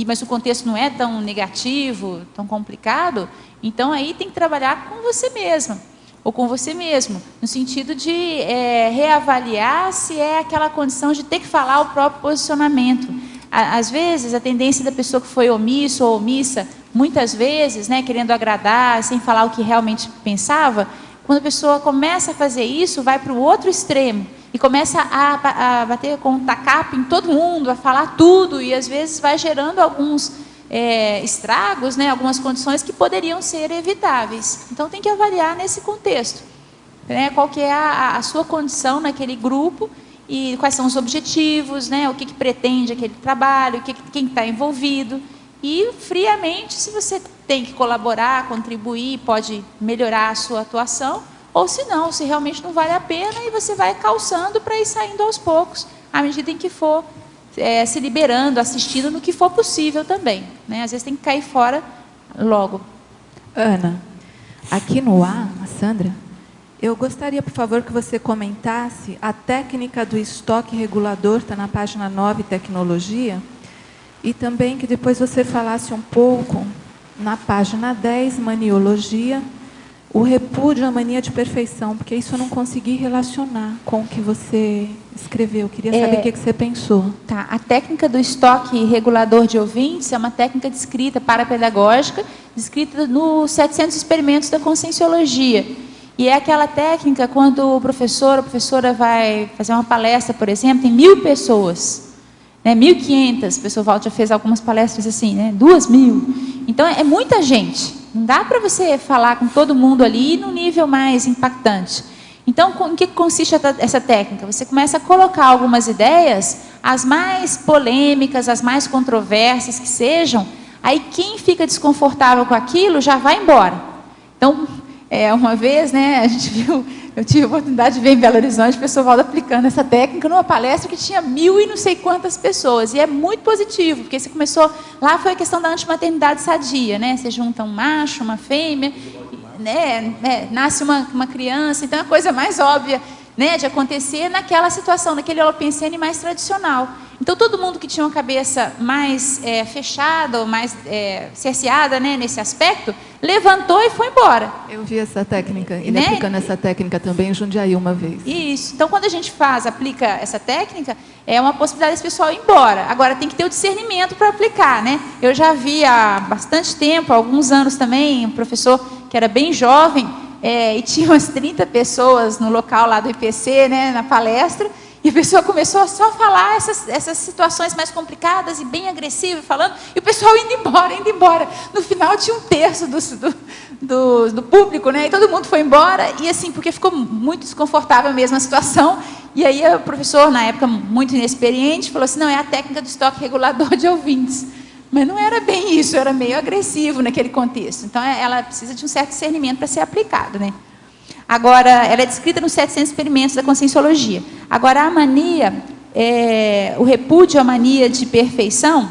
mas o contexto não é tão negativo, tão complicado, então aí tem que trabalhar com você mesma, ou com você mesmo, no sentido de reavaliar se é aquela condição de ter que falar o próprio posicionamento. Às vezes, a tendência da pessoa que foi omisso ou omissa, muitas vezes, né, querendo agradar, sem falar o que realmente pensava, quando a pessoa começa a fazer isso, vai para o outro extremo, e começa a bater com o tacape em todo mundo, a falar tudo, e às vezes vai gerando alguns estragos, né, algumas condições que poderiam ser evitáveis. Então tem que avaliar nesse contexto, né, qual que é a sua condição naquele grupo, e quais são os objetivos, né, o que pretende aquele trabalho, quem está envolvido, e friamente, se você tem que colaborar, contribuir, pode melhorar a sua atuação, ou se não, se realmente não vale a pena, e você vai calçando para ir saindo aos poucos, à medida em que for se liberando, assistindo no que for possível também, né? Às vezes tem que cair fora logo. Ana, aqui no A Sandra, eu gostaria, por favor, que você comentasse a técnica do estoque regulador, está na página 9, tecnologia, E também que depois você falasse um pouco, na página 10, maniologia, o repúdio à mania de perfeição, porque isso eu não consegui relacionar com o que você escreveu. Eu queria saber o que você pensou. Tá. A técnica do estoque regulador de ouvintes é uma técnica descrita, parapedagógica, descrita nos 700 experimentos da Conscienciologia. E é aquela técnica quando o professor ou a professora vai fazer uma palestra, por exemplo, tem 1.000 pessoas, né, 1.500, o professor Walter já fez algumas palestras assim, né, 2.000. Então, é muita gente. Não dá para você falar com todo mundo ali no nível mais impactante. Então, em que consiste essa técnica? Você começa a colocar algumas ideias, as mais polêmicas, as mais controversas que sejam, aí quem fica desconfortável com aquilo já vai embora. Então, uma vez, né, a gente viu, eu tive a oportunidade de ver em Belo Horizonte o professor Valdo aplicando essa técnica numa palestra que tinha 1.000 e não sei quantas pessoas. E é muito positivo, porque você começou... Lá foi a questão da antimaternidade sadia, né? Você junta um macho, uma fêmea, né, nasce uma criança. Então, é a coisa mais óbvia, né, de acontecer naquela situação, naquele holopensene mais tradicional. Então, todo mundo que tinha uma cabeça mais fechada ou mais cerceada, né, nesse aspecto, levantou e foi embora. Eu vi essa técnica, ele aplicando essa técnica também em Jundiaí uma vez. Isso. Então, quando a gente aplica essa técnica, é uma possibilidade desse pessoal ir embora. Agora, tem que ter o discernimento para aplicar, né? Eu já vi há bastante tempo, há alguns anos também, um professor que era bem jovem, e tinha umas 30 pessoas no local lá do IPC, né, na palestra, e a pessoa começou a só falar essas situações mais complicadas e bem agressivas, falando, e o pessoal indo embora. No final tinha 1/3 do público, né? E todo mundo foi embora, e assim, porque ficou muito desconfortável mesmo a situação. E aí o professor, na época muito inexperiente, falou assim, não, é a técnica do estoque regulador de ouvintes. Mas não era bem isso, era meio agressivo naquele contexto. Então, ela precisa de um certo discernimento para ser aplicado, né? Agora, ela é descrita nos 700 experimentos da Conscienciologia. Agora, a mania, o repúdio à mania de perfeição,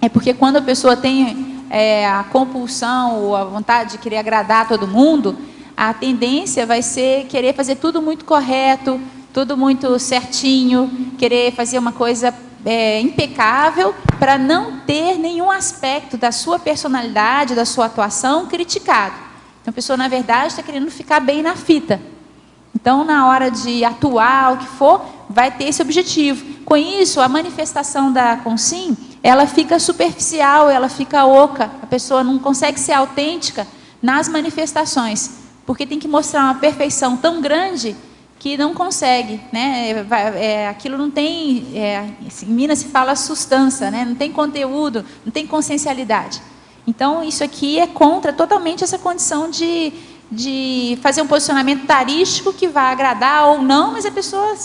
é porque quando a pessoa tem a compulsão ou a vontade de querer agradar todo mundo, a tendência vai ser querer fazer tudo muito correto, tudo muito certinho, querer fazer uma coisa impecável para não ter nenhum aspecto da sua personalidade, da sua atuação criticado. Então, a pessoa, na verdade, está querendo ficar bem na fita. Então, na hora de atuar, o que for, vai ter esse objetivo. Com isso, a manifestação da Consim, ela fica superficial, ela fica oca. A pessoa não consegue ser autêntica nas manifestações, porque tem que mostrar uma perfeição tão grande que não consegue, né? Aquilo não tem, em Minas se fala substância, né? Não tem conteúdo, não tem consciencialidade. Então, isso aqui é contra totalmente essa condição de fazer um posicionamento tarístico que vai agradar ou não, mas a pessoa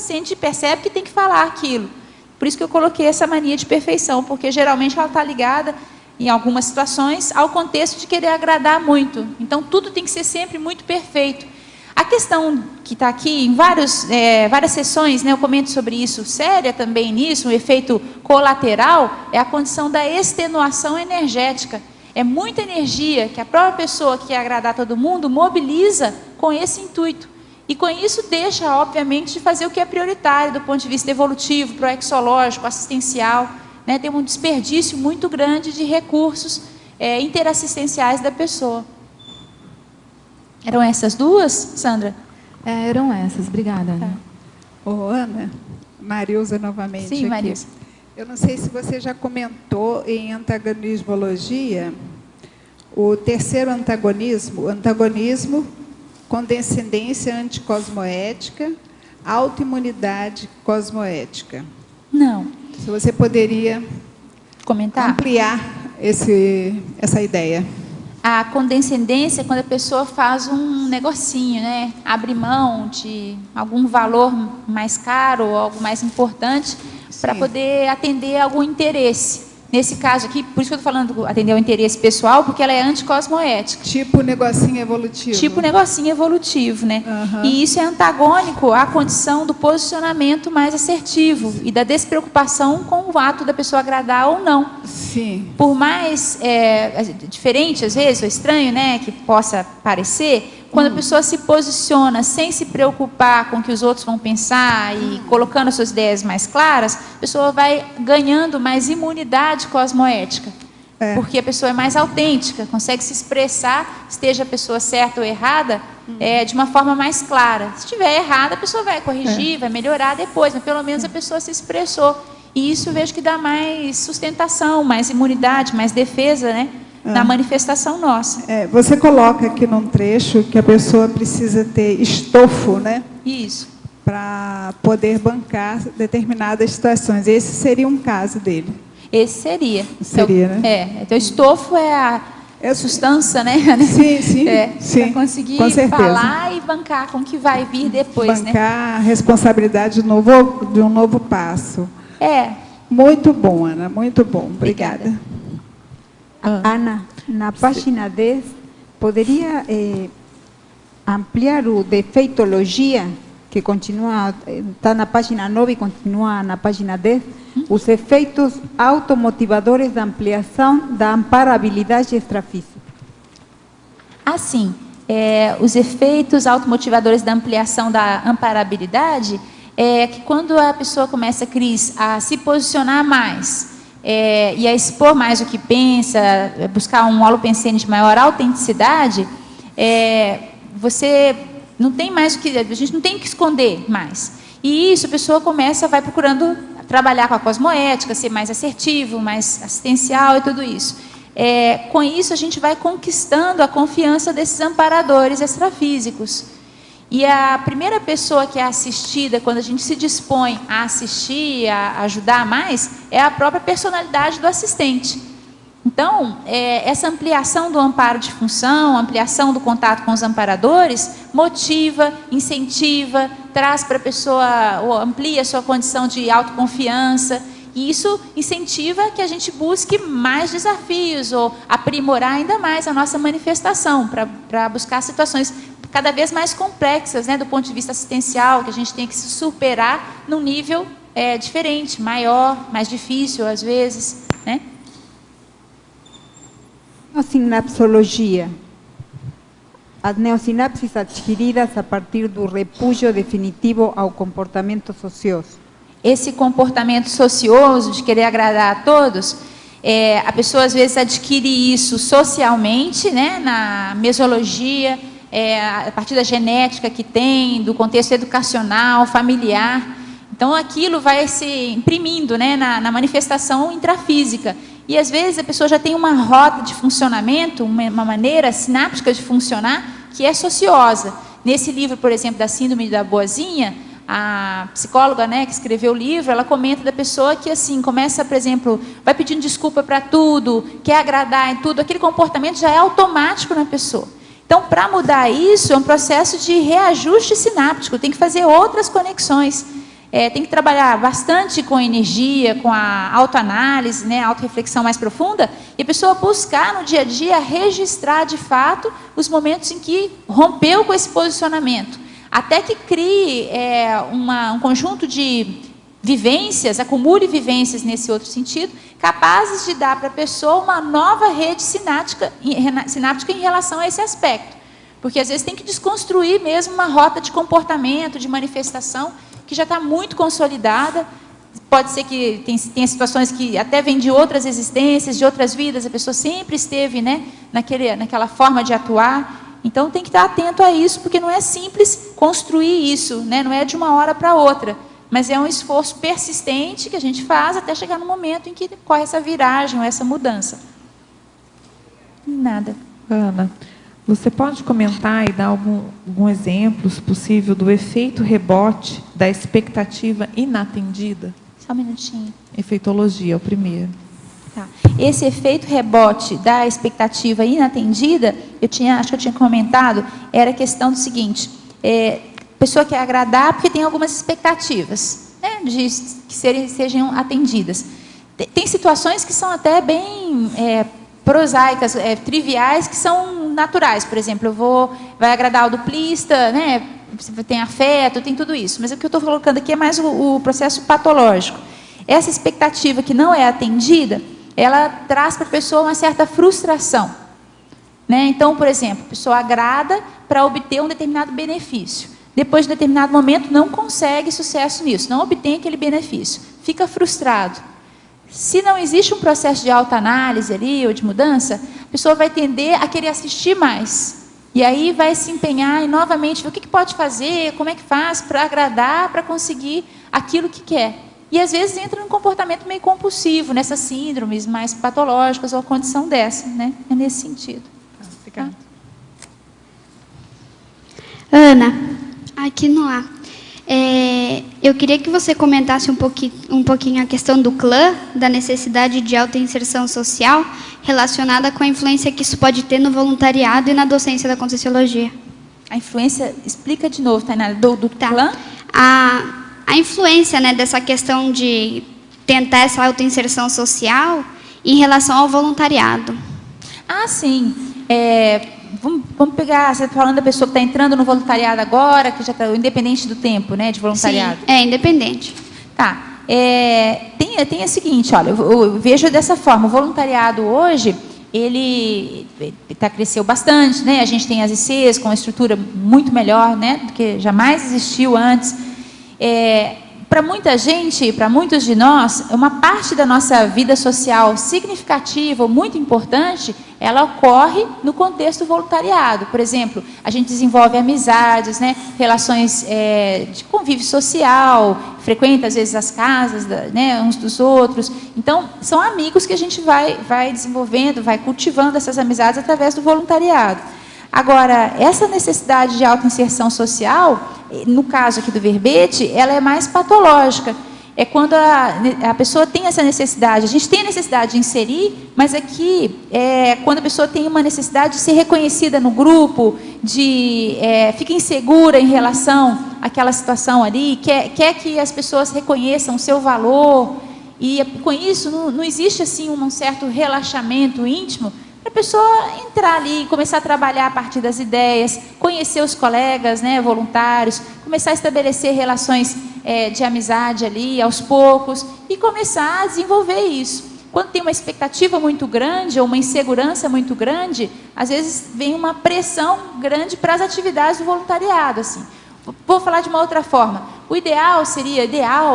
percebe que tem que falar aquilo. Por isso que eu coloquei essa mania de perfeição, porque geralmente ela está ligada, em algumas situações, ao contexto de querer agradar muito. Então, tudo tem que ser sempre muito perfeito. A questão que está aqui, em várias sessões, né, eu comento sobre isso, séria também nisso, um efeito colateral, é a condição da extenuação energética. É muita energia que a própria pessoa que quer agradar todo mundo mobiliza com esse intuito. E com isso deixa, obviamente, de fazer o que é prioritário do ponto de vista evolutivo, proexológico, assistencial. Né? Tem um desperdício muito grande de recursos interassistenciais da pessoa. Eram essas duas, Sandra? Eram essas, obrigada. Tá. Ana, Marilza novamente. Sim, Marilza. Eu não sei se você já comentou em antagonismologia, o terceiro antagonismo, condescendência anticosmoética, autoimunidade cosmoética. Não. Se você poderia comentar, ampliar essa ideia. A condescendência é quando a pessoa faz um negocinho, né? Abre mão de algum valor mais caro ou algo mais importante para poder atender algum interesse. Nesse caso aqui, por isso que eu estou falando atender ao interesse pessoal, porque ela é anticosmoética. Tipo negocinho evolutivo. Tipo negocinho evolutivo, né? Uhum. E isso é antagônico à condição do posicionamento mais assertivo e da despreocupação com o ato da pessoa agradar ou não. Sim. Por mais diferente, às vezes, ou estranho, né, que possa parecer, quando a pessoa se posiciona sem se preocupar com o que os outros vão pensar e colocando as suas ideias mais claras, a pessoa vai ganhando mais imunidade cosmoética. Porque a pessoa é mais autêntica, consegue se expressar, esteja a pessoa certa ou errada, de uma forma mais clara. Se estiver errada, a pessoa vai corrigir, vai melhorar depois, mas pelo menos a pessoa se expressou. E isso eu vejo que dá mais sustentação, mais imunidade, mais defesa, né, na manifestação nossa. Você coloca aqui num trecho que a pessoa precisa ter estofo, né? Isso. Para poder bancar determinadas situações. Esse seria um caso dele. Esse seria. Seria, então, né? Então, estofo é a sustância, né? Sim. Para conseguir falar e bancar com o que vai vir depois, bancar a responsabilidade de um novo passo. Muito bom, Ana, muito bom. Obrigada. Ana, na página 10, poderia ampliar o defeitologia, que continua, está na página 9 e continua na página 10, os efeitos automotivadores da ampliação da amparabilidade extrafísica. Assim, os efeitos automotivadores da ampliação da amparabilidade é que quando a pessoa começa, Cris, a se posicionar mais e a expor mais o que pensa, buscar um holopensene de maior autenticidade, você não tem mais a gente não tem que esconder mais. E isso a pessoa vai procurando trabalhar com a cosmoética, ser mais assertivo, mais assistencial e tudo isso. Com isso a gente vai conquistando a confiança desses amparadores extrafísicos. E a primeira pessoa que é assistida, quando a gente se dispõe a assistir, a ajudar mais, é a própria personalidade do assistente. Então, essa ampliação do amparo de função, ampliação do contato com os amparadores, motiva, incentiva, traz para a pessoa, ou amplia a sua condição de autoconfiança, e isso incentiva que a gente busque mais desafios, ou aprimorar ainda mais a nossa manifestação, para buscar situações cada vez mais complexas, né, do ponto de vista assistencial, que a gente tem que se superar num nível diferente, maior, mais difícil às vezes, né? Neosinapsologia. As neosinapses adquiridas a partir do repúdio definitivo ao comportamento ocioso. Esse comportamento ocioso de querer agradar a todos, a pessoa às vezes adquire isso socialmente, né, na mesologia, a partir da genética que tem, do contexto educacional, familiar. Então aquilo vai se imprimindo, né, na manifestação intrafísica. E às vezes a pessoa já tem uma rota de funcionamento, uma maneira sináptica de funcionar, que é sociosa. Nesse livro, por exemplo, da Síndrome da Boazinha, a psicóloga, né, que escreveu o livro, ela comenta da pessoa que assim, começa, por exemplo, vai pedindo desculpa para tudo, quer agradar em tudo, aquele comportamento já é automático na pessoa. Então, para mudar isso, é um processo de reajuste sináptico, tem que fazer outras conexões. Tem que trabalhar bastante com energia, com a autoanálise, né, a autorreflexão mais profunda, e a pessoa buscar no dia a dia registrar de fato os momentos em que rompeu com esse posicionamento, até que crie um conjunto de vivências, acumule vivências nesse outro sentido, capazes de dar para a pessoa uma nova rede sináptica em relação a esse aspecto. Porque às vezes tem que desconstruir mesmo uma rota de comportamento, de manifestação, que já está muito consolidada. Pode ser que tenha situações que até vêm de outras existências, de outras vidas, a pessoa sempre esteve, né, naquela forma de atuar. Então tem que estar atento a isso, porque não é simples construir isso, né, não é de uma hora para outra, mas é um esforço persistente que a gente faz até chegar no momento em que ocorre essa viragem, essa mudança. Nada. Ana, você pode comentar e dar algum exemplo, se possível, do efeito rebote da expectativa inatendida? Só um minutinho. Efeitologia, o primeiro. Tá. Esse efeito rebote da expectativa inatendida, acho que eu tinha comentado, era a questão do seguinte, a pessoa quer agradar porque tem algumas expectativas, né, de que sejam atendidas. Tem situações que são até bem prosaicas, triviais, que são naturais. Por exemplo, vai agradar o duplista, né? Tem afeto, tem tudo isso. Mas o que eu estou colocando aqui é mais o processo patológico. Essa expectativa que não é atendida, ela traz para a pessoa uma certa frustração, né? Então, por exemplo, a pessoa agrada, para obter um determinado benefício. Depois de um determinado momento, não consegue sucesso nisso, não obtém aquele benefício, fica frustrado. Se não existe um processo de autoanálise ali, ou de mudança, a pessoa vai tender a querer assistir mais. E aí vai se empenhar em novamente ver o que pode fazer, como é que faz para agradar, para conseguir aquilo que quer. E às vezes entra num comportamento meio compulsivo, nessas síndromes mais patológicas ou a condição dessa, né? É nesse sentido. Obrigada. Ana, aqui no A. Eu queria que você comentasse um pouquinho a questão do clã, da necessidade de autoinserção social, relacionada com a influência que isso pode ter no voluntariado e na docência da Conscienciologia. A influência, explica de novo, Tainara, do clã? A influência, né, dessa questão de tentar essa autoinserção social em relação ao voluntariado. Ah, sim. Vamos pegar, você está falando da pessoa que está entrando no voluntariado agora, que já está independente do tempo, né, de voluntariado. Sim, independente. Tá. Tem o seguinte, olha, eu vejo dessa forma, o voluntariado hoje, ele cresceu bastante, né? A gente tem as ICs com uma estrutura muito melhor, né, do que jamais existiu antes. Para muita gente, para muitos de nós, uma parte da nossa vida social significativa ou muito importante, ela ocorre no contexto do voluntariado. Por exemplo, a gente desenvolve amizades, né, relações de convívio social, frequenta às vezes as casas, né, uns dos outros. Então, são amigos que a gente vai desenvolvendo, vai cultivando essas amizades através do voluntariado. Agora, essa necessidade de autoinserção social, no caso aqui do verbete, ela é mais patológica. É quando a pessoa tem essa necessidade. A gente tem a necessidade de inserir, mas aqui é quando a pessoa tem uma necessidade de ser reconhecida no grupo, fica insegura em relação àquela situação ali, quer que as pessoas reconheçam o seu valor. E com isso não existe assim um certo relaxamento íntimo, para a pessoa entrar ali e começar a trabalhar a partir das ideias, conhecer os colegas, né, voluntários, começar a estabelecer relações de amizade ali, aos poucos, e começar a desenvolver isso. Quando tem uma expectativa muito grande, ou uma insegurança muito grande, às vezes vem uma pressão grande para as atividades do voluntariado, assim. Vou falar de uma outra forma. O ideal seria,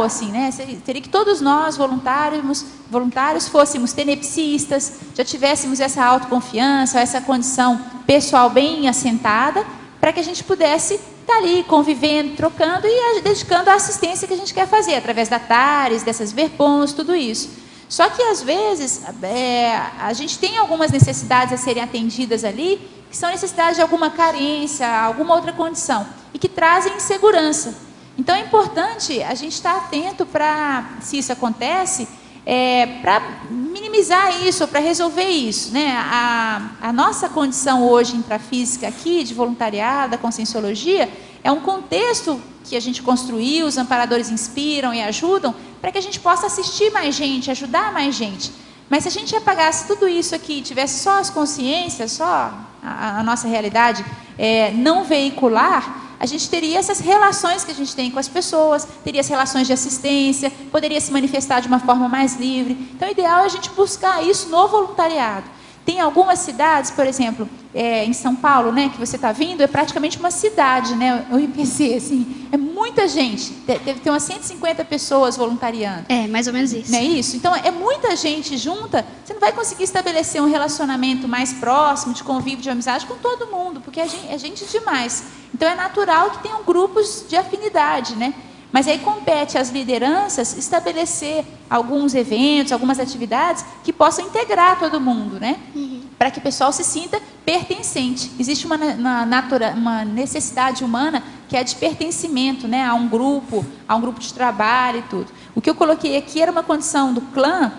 assim, né? Seria que todos nós, voluntários, fôssemos tenepsistas, já tivéssemos essa autoconfiança, essa condição pessoal bem assentada, para que a gente pudesse estar ali convivendo, trocando e dedicando a assistência que a gente quer fazer, através da TARES, dessas VERPONs, tudo isso. Só que, às vezes, a gente tem algumas necessidades a serem atendidas ali, que são necessidades de alguma carência, alguma outra condição, e que trazem insegurança. Então, é importante a gente estar atento para, se isso acontece, para minimizar isso, para resolver isso, né? A nossa condição hoje intrafísica aqui, de voluntariado, da Conscienciologia, é um contexto que a gente construiu, os amparadores inspiram e ajudam, para que a gente possa assistir mais gente, ajudar mais gente. Mas se a gente apagasse tudo isso aqui e tivesse só as consciências, só a nossa realidade não veicular, a gente teria essas relações que a gente tem com as pessoas, teria as relações de assistência, poderia se manifestar de uma forma mais livre. Então, o ideal é a gente buscar isso no voluntariado. Tem algumas cidades, por exemplo, em São Paulo, né, que você está vindo, é praticamente uma cidade, né, o IPC, assim, é muita gente, deve ter umas 150 pessoas voluntariando. Mais ou menos isso. Não é isso? Então, é muita gente junta, você não vai conseguir estabelecer um relacionamento mais próximo, de convívio, de amizade com todo mundo, porque é gente demais. Então, é natural que tenham grupos de afinidade, né? Mas aí compete às lideranças estabelecer alguns eventos, algumas atividades que possam integrar todo mundo, né? Para que o pessoal se sinta pertencente. Existe uma necessidade humana que é de pertencimento, né? A um grupo de trabalho e tudo. O que eu coloquei aqui era uma condição do clã.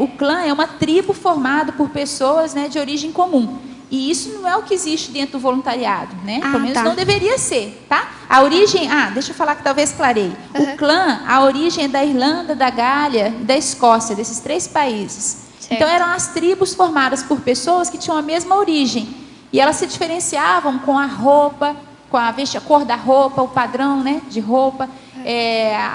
O clã é uma tribo formada por pessoas, né, de origem comum. E isso não é o que existe dentro do voluntariado, né? Pelo menos não deveria ser, tá? A origem... deixa eu falar que talvez clarei. O clã, a origem é da Irlanda, da Gália e da Escócia, desses 3 países. Certo. Então, eram as tribos formadas por pessoas que tinham a mesma origem. E elas se diferenciavam com a roupa, com a cor da roupa, o padrão, né, de roupa,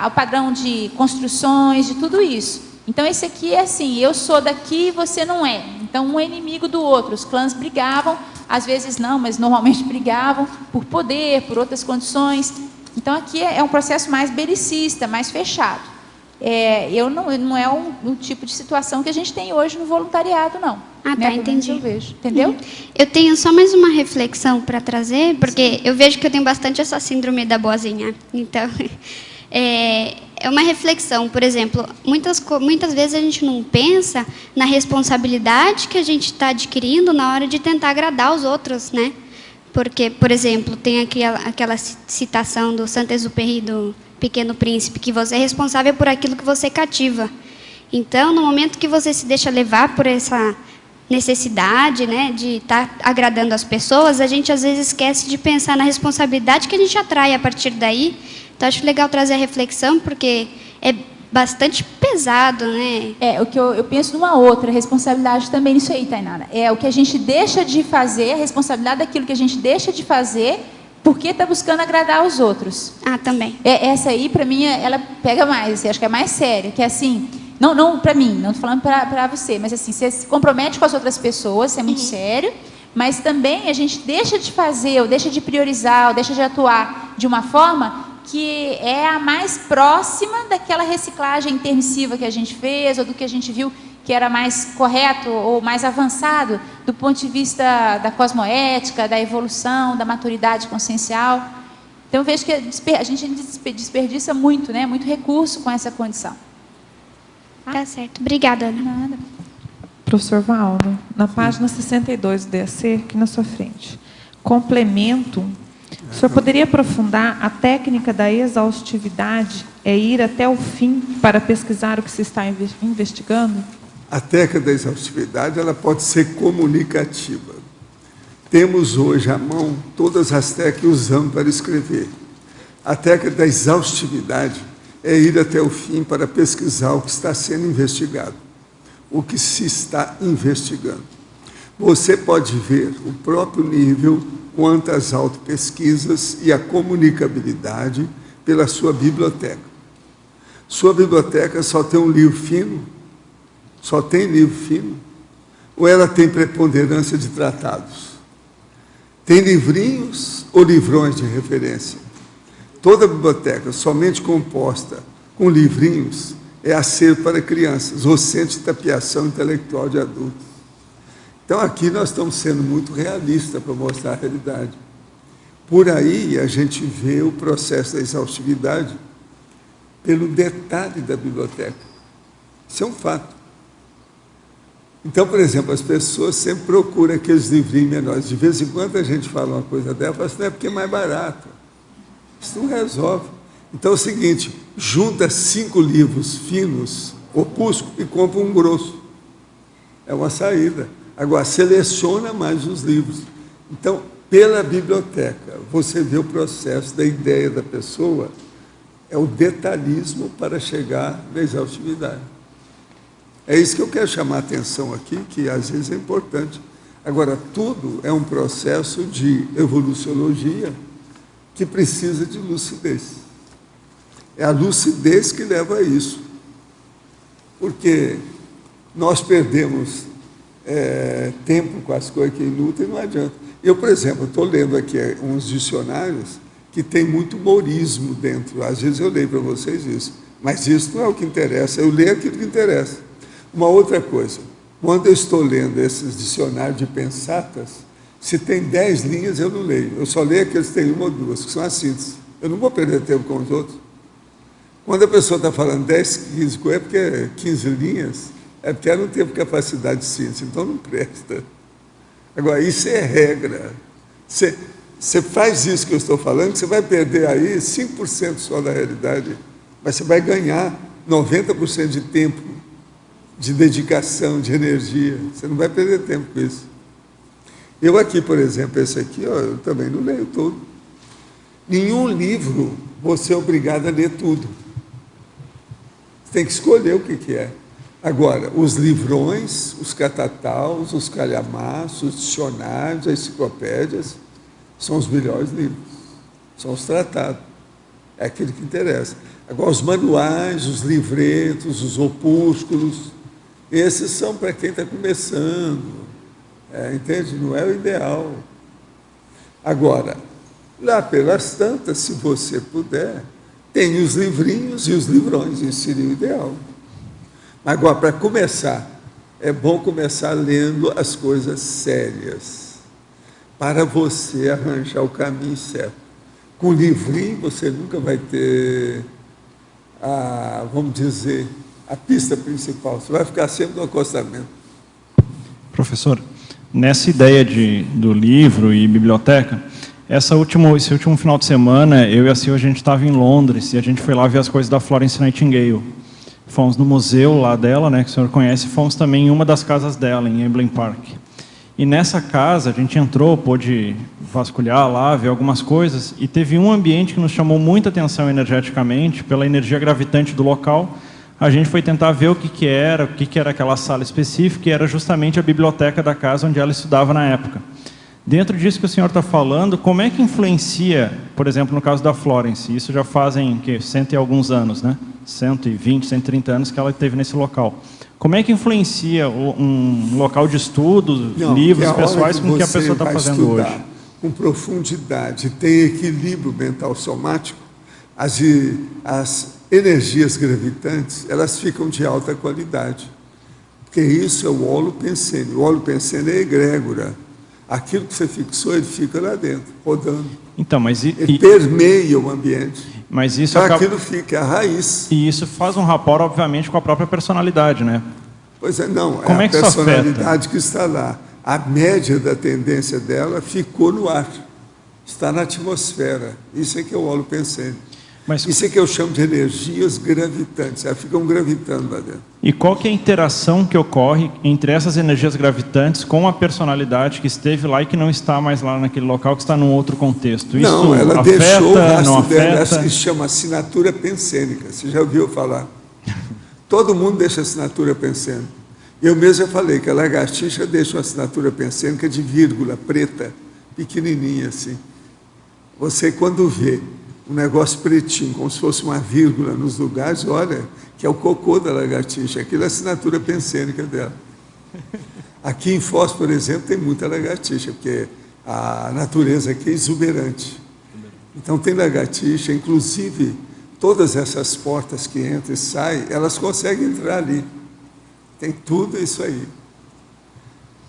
o padrão de construções, de tudo isso. Então, esse aqui é assim, eu sou daqui e você não é. Então, um é inimigo do outro. Os clãs brigavam às vezes não, mas normalmente brigavam por poder, por outras condições. Então, aqui é um processo mais belicista, mais fechado. Não é um tipo de situação que a gente tem hoje no voluntariado, não. Ah, tá, entendi. Eu vejo, entendeu? Eu tenho só mais uma reflexão para trazer, porque eu vejo que eu tenho bastante essa síndrome da boazinha. Então, é uma reflexão. Por exemplo, muitas vezes a gente não pensa na responsabilidade que a gente está adquirindo na hora de tentar agradar os outros, né? Porque, por exemplo, tem aquela citação do Saint-Exupéry, do Pequeno Príncipe, que você é responsável por aquilo que você cativa. Então, no momento que você se deixa levar por essa necessidade, né, de estar agradando as pessoas, a gente às vezes esquece de pensar na responsabilidade que a gente atrai a partir daí. Então, acho legal trazer a reflexão, porque é bastante pesado, né? O que eu penso numa outra responsabilidade também nisso aí, Tainara. É o que a gente deixa de fazer, a responsabilidade daquilo que a gente deixa de fazer porque está buscando agradar os outros. Ah, também. Essa aí, para mim, ela pega mais, assim, acho que é mais séria, que é assim, não para mim, não estou falando para você, mas assim, você se compromete com as outras pessoas, isso é muito sério, mas também a gente deixa de fazer, ou deixa de priorizar, ou deixa de atuar de uma forma que é a mais próxima daquela reciclagem intermissiva que a gente fez, ou do que a gente viu que era mais correto ou mais avançado do ponto de vista da cosmoética, da evolução, da maturidade consciencial. Então, eu vejo que a gente desperdiça muito, né, muito recurso com essa condição. Tá certo. Obrigada, Ana. Nada. Professor Valdo, na página 62 do DAC, aqui na sua frente, complemento, o senhor poderia aprofundar a técnica da exaustividade é ir até o fim para pesquisar o que se está investigando? A técnica da exaustividade, ela pode ser comunicativa. Temos hoje à mão todas as técnicas que usamos para escrever. A técnica da exaustividade é ir até o fim para pesquisar o que está sendo investigado, o que se está investigando. Você pode ver o próprio nível quanto às autopesquisas e a comunicabilidade pela sua biblioteca. Sua biblioteca só tem um livro fino? Só tem livro fino? Ou ela tem preponderância de tratados? Tem livrinhos ou livrões de referência? Toda biblioteca somente composta com livrinhos é acervo para crianças, ou centro de tapeação intelectual de adultos. Então, aqui nós estamos sendo muito realistas para mostrar a realidade. Por aí, a gente vê o processo da exaustividade pelo detalhe da biblioteca. Isso é um fato. Então, por exemplo, as pessoas sempre procuram aqueles livrinhos menores. De vez em quando a gente fala uma coisa dela, fala assim, não é porque é mais barato. Isso não resolve. Então é o seguinte, junta 5 livros finos, opúsculo, e compra um grosso. É uma saída. Agora, seleciona mais os livros. Então, pela biblioteca, você vê o processo da ideia da pessoa, é o detalhismo para chegar na exaustividade. É isso que eu quero chamar a atenção aqui, que às vezes é importante. Agora, tudo é um processo de evoluciologia que precisa de lucidez. É a lucidez que leva a isso. Porque nós perdemos tempo com as coisas que é inútil e não adianta. Eu, por exemplo, estou lendo aqui uns dicionários que tem muito humorismo dentro. Às vezes eu leio para vocês isso, mas isso não é o que interessa, eu leio aquilo que interessa. Uma outra coisa, quando eu estou lendo esses dicionários de pensatas, se tem 10 linhas eu não leio, eu só leio aqueles que tem 1 ou 2, que são as síntese. Eu não vou perder tempo com os outros. Quando a pessoa está falando 10, 15 coisas, é porque 15 linhas, é porque ela não teve capacidade de síntese, então não presta. Agora, isso é regra. Você faz isso que eu estou falando, você vai perder aí 5% só da realidade, mas você vai ganhar 90% de tempo, de dedicação, de energia. Você não vai perder tempo com isso. Eu aqui, por exemplo, esse aqui, ó, eu também não leio todo. Nenhum livro você é obrigado a ler tudo. Você tem que escolher o que é. Agora, os livrões, os catataus, os calhamaços, os dicionários, as enciclopédias, são os melhores livros. São os tratados. É aquilo que interessa. Agora, os manuais, os livretos, os opúsculos, esses são para quem está começando. Entende? Não é o ideal. Agora, lá pelas tantas, se você puder, tem os livrinhos e os livrões, isso seria o ideal. Agora, para começar, é bom começar lendo as coisas sérias, para você arranjar o caminho certo. Com livrinho, você nunca vai ter, vamos dizer, a pista principal. Você vai ficar sempre no acostamento. Professor, nessa ideia do livro e biblioteca, esse último final de semana, eu e a Silvia, a gente estava em Londres e a gente foi lá ver as coisas da Florence Nightingale. Fomos no museu lá dela, né, que o senhor conhece, fomos também em uma das casas dela, em Emblem Park. E nessa casa, a gente entrou, pôde vasculhar lá, ver algumas coisas, e teve um ambiente que nos chamou muita atenção energeticamente, pela energia gravitante do local. A gente foi tentar ver o que era aquela sala específica, e era justamente a biblioteca da casa onde ela estudava na época. Dentro disso que o senhor está falando, como é que influencia, por exemplo, no caso da Florence, isso já fazem 100 e alguns anos, né? 120, 130 anos que ela esteve nesse local. Como é que influencia um local de estudos, livros pessoais com o que a pessoa está fazendo hoje? Com profundidade, tem equilíbrio mental somático, as energias gravitantes, elas ficam de alta qualidade. Porque isso é o holopensene. O holopensene é egrégora. Aquilo que você fixou, ele fica lá dentro, rodando. Então, mas ele permeia o ambiente. Mas isso aquilo fica, é a raiz. E isso faz um rapport, obviamente, com a própria personalidade, né? Pois é, não. Como é a personalidade que está lá. A média da tendência dela ficou no ar. Está na atmosfera. Isso é que é o holopensene. Isso é que eu chamo de energias gravitantes. Elas ficam gravitando lá dentro. E qual que é a interação que ocorre entre essas energias gravitantes com a personalidade que esteve lá e que não está mais lá naquele local, que está num outro contexto? Isso não, ela afeta, deixou o rastro não dela. afeta? Essa se chama assinatura pensênica. Você já ouviu falar? Todo mundo deixa assinatura pensênica. Eu mesmo já falei que a lagartixa deixa uma assinatura pensênica de vírgula preta, pequenininha assim. Você, quando vê um negócio pretinho, como se fosse uma vírgula nos lugares, olha, que é o cocô da lagartixa, aquilo é a assinatura pensênica dela. Aqui em Foz, por exemplo, tem muita lagartixa, porque a natureza aqui é exuberante. Então tem lagartixa, inclusive todas essas portas que entram e saem, elas conseguem entrar ali. Tem tudo isso aí.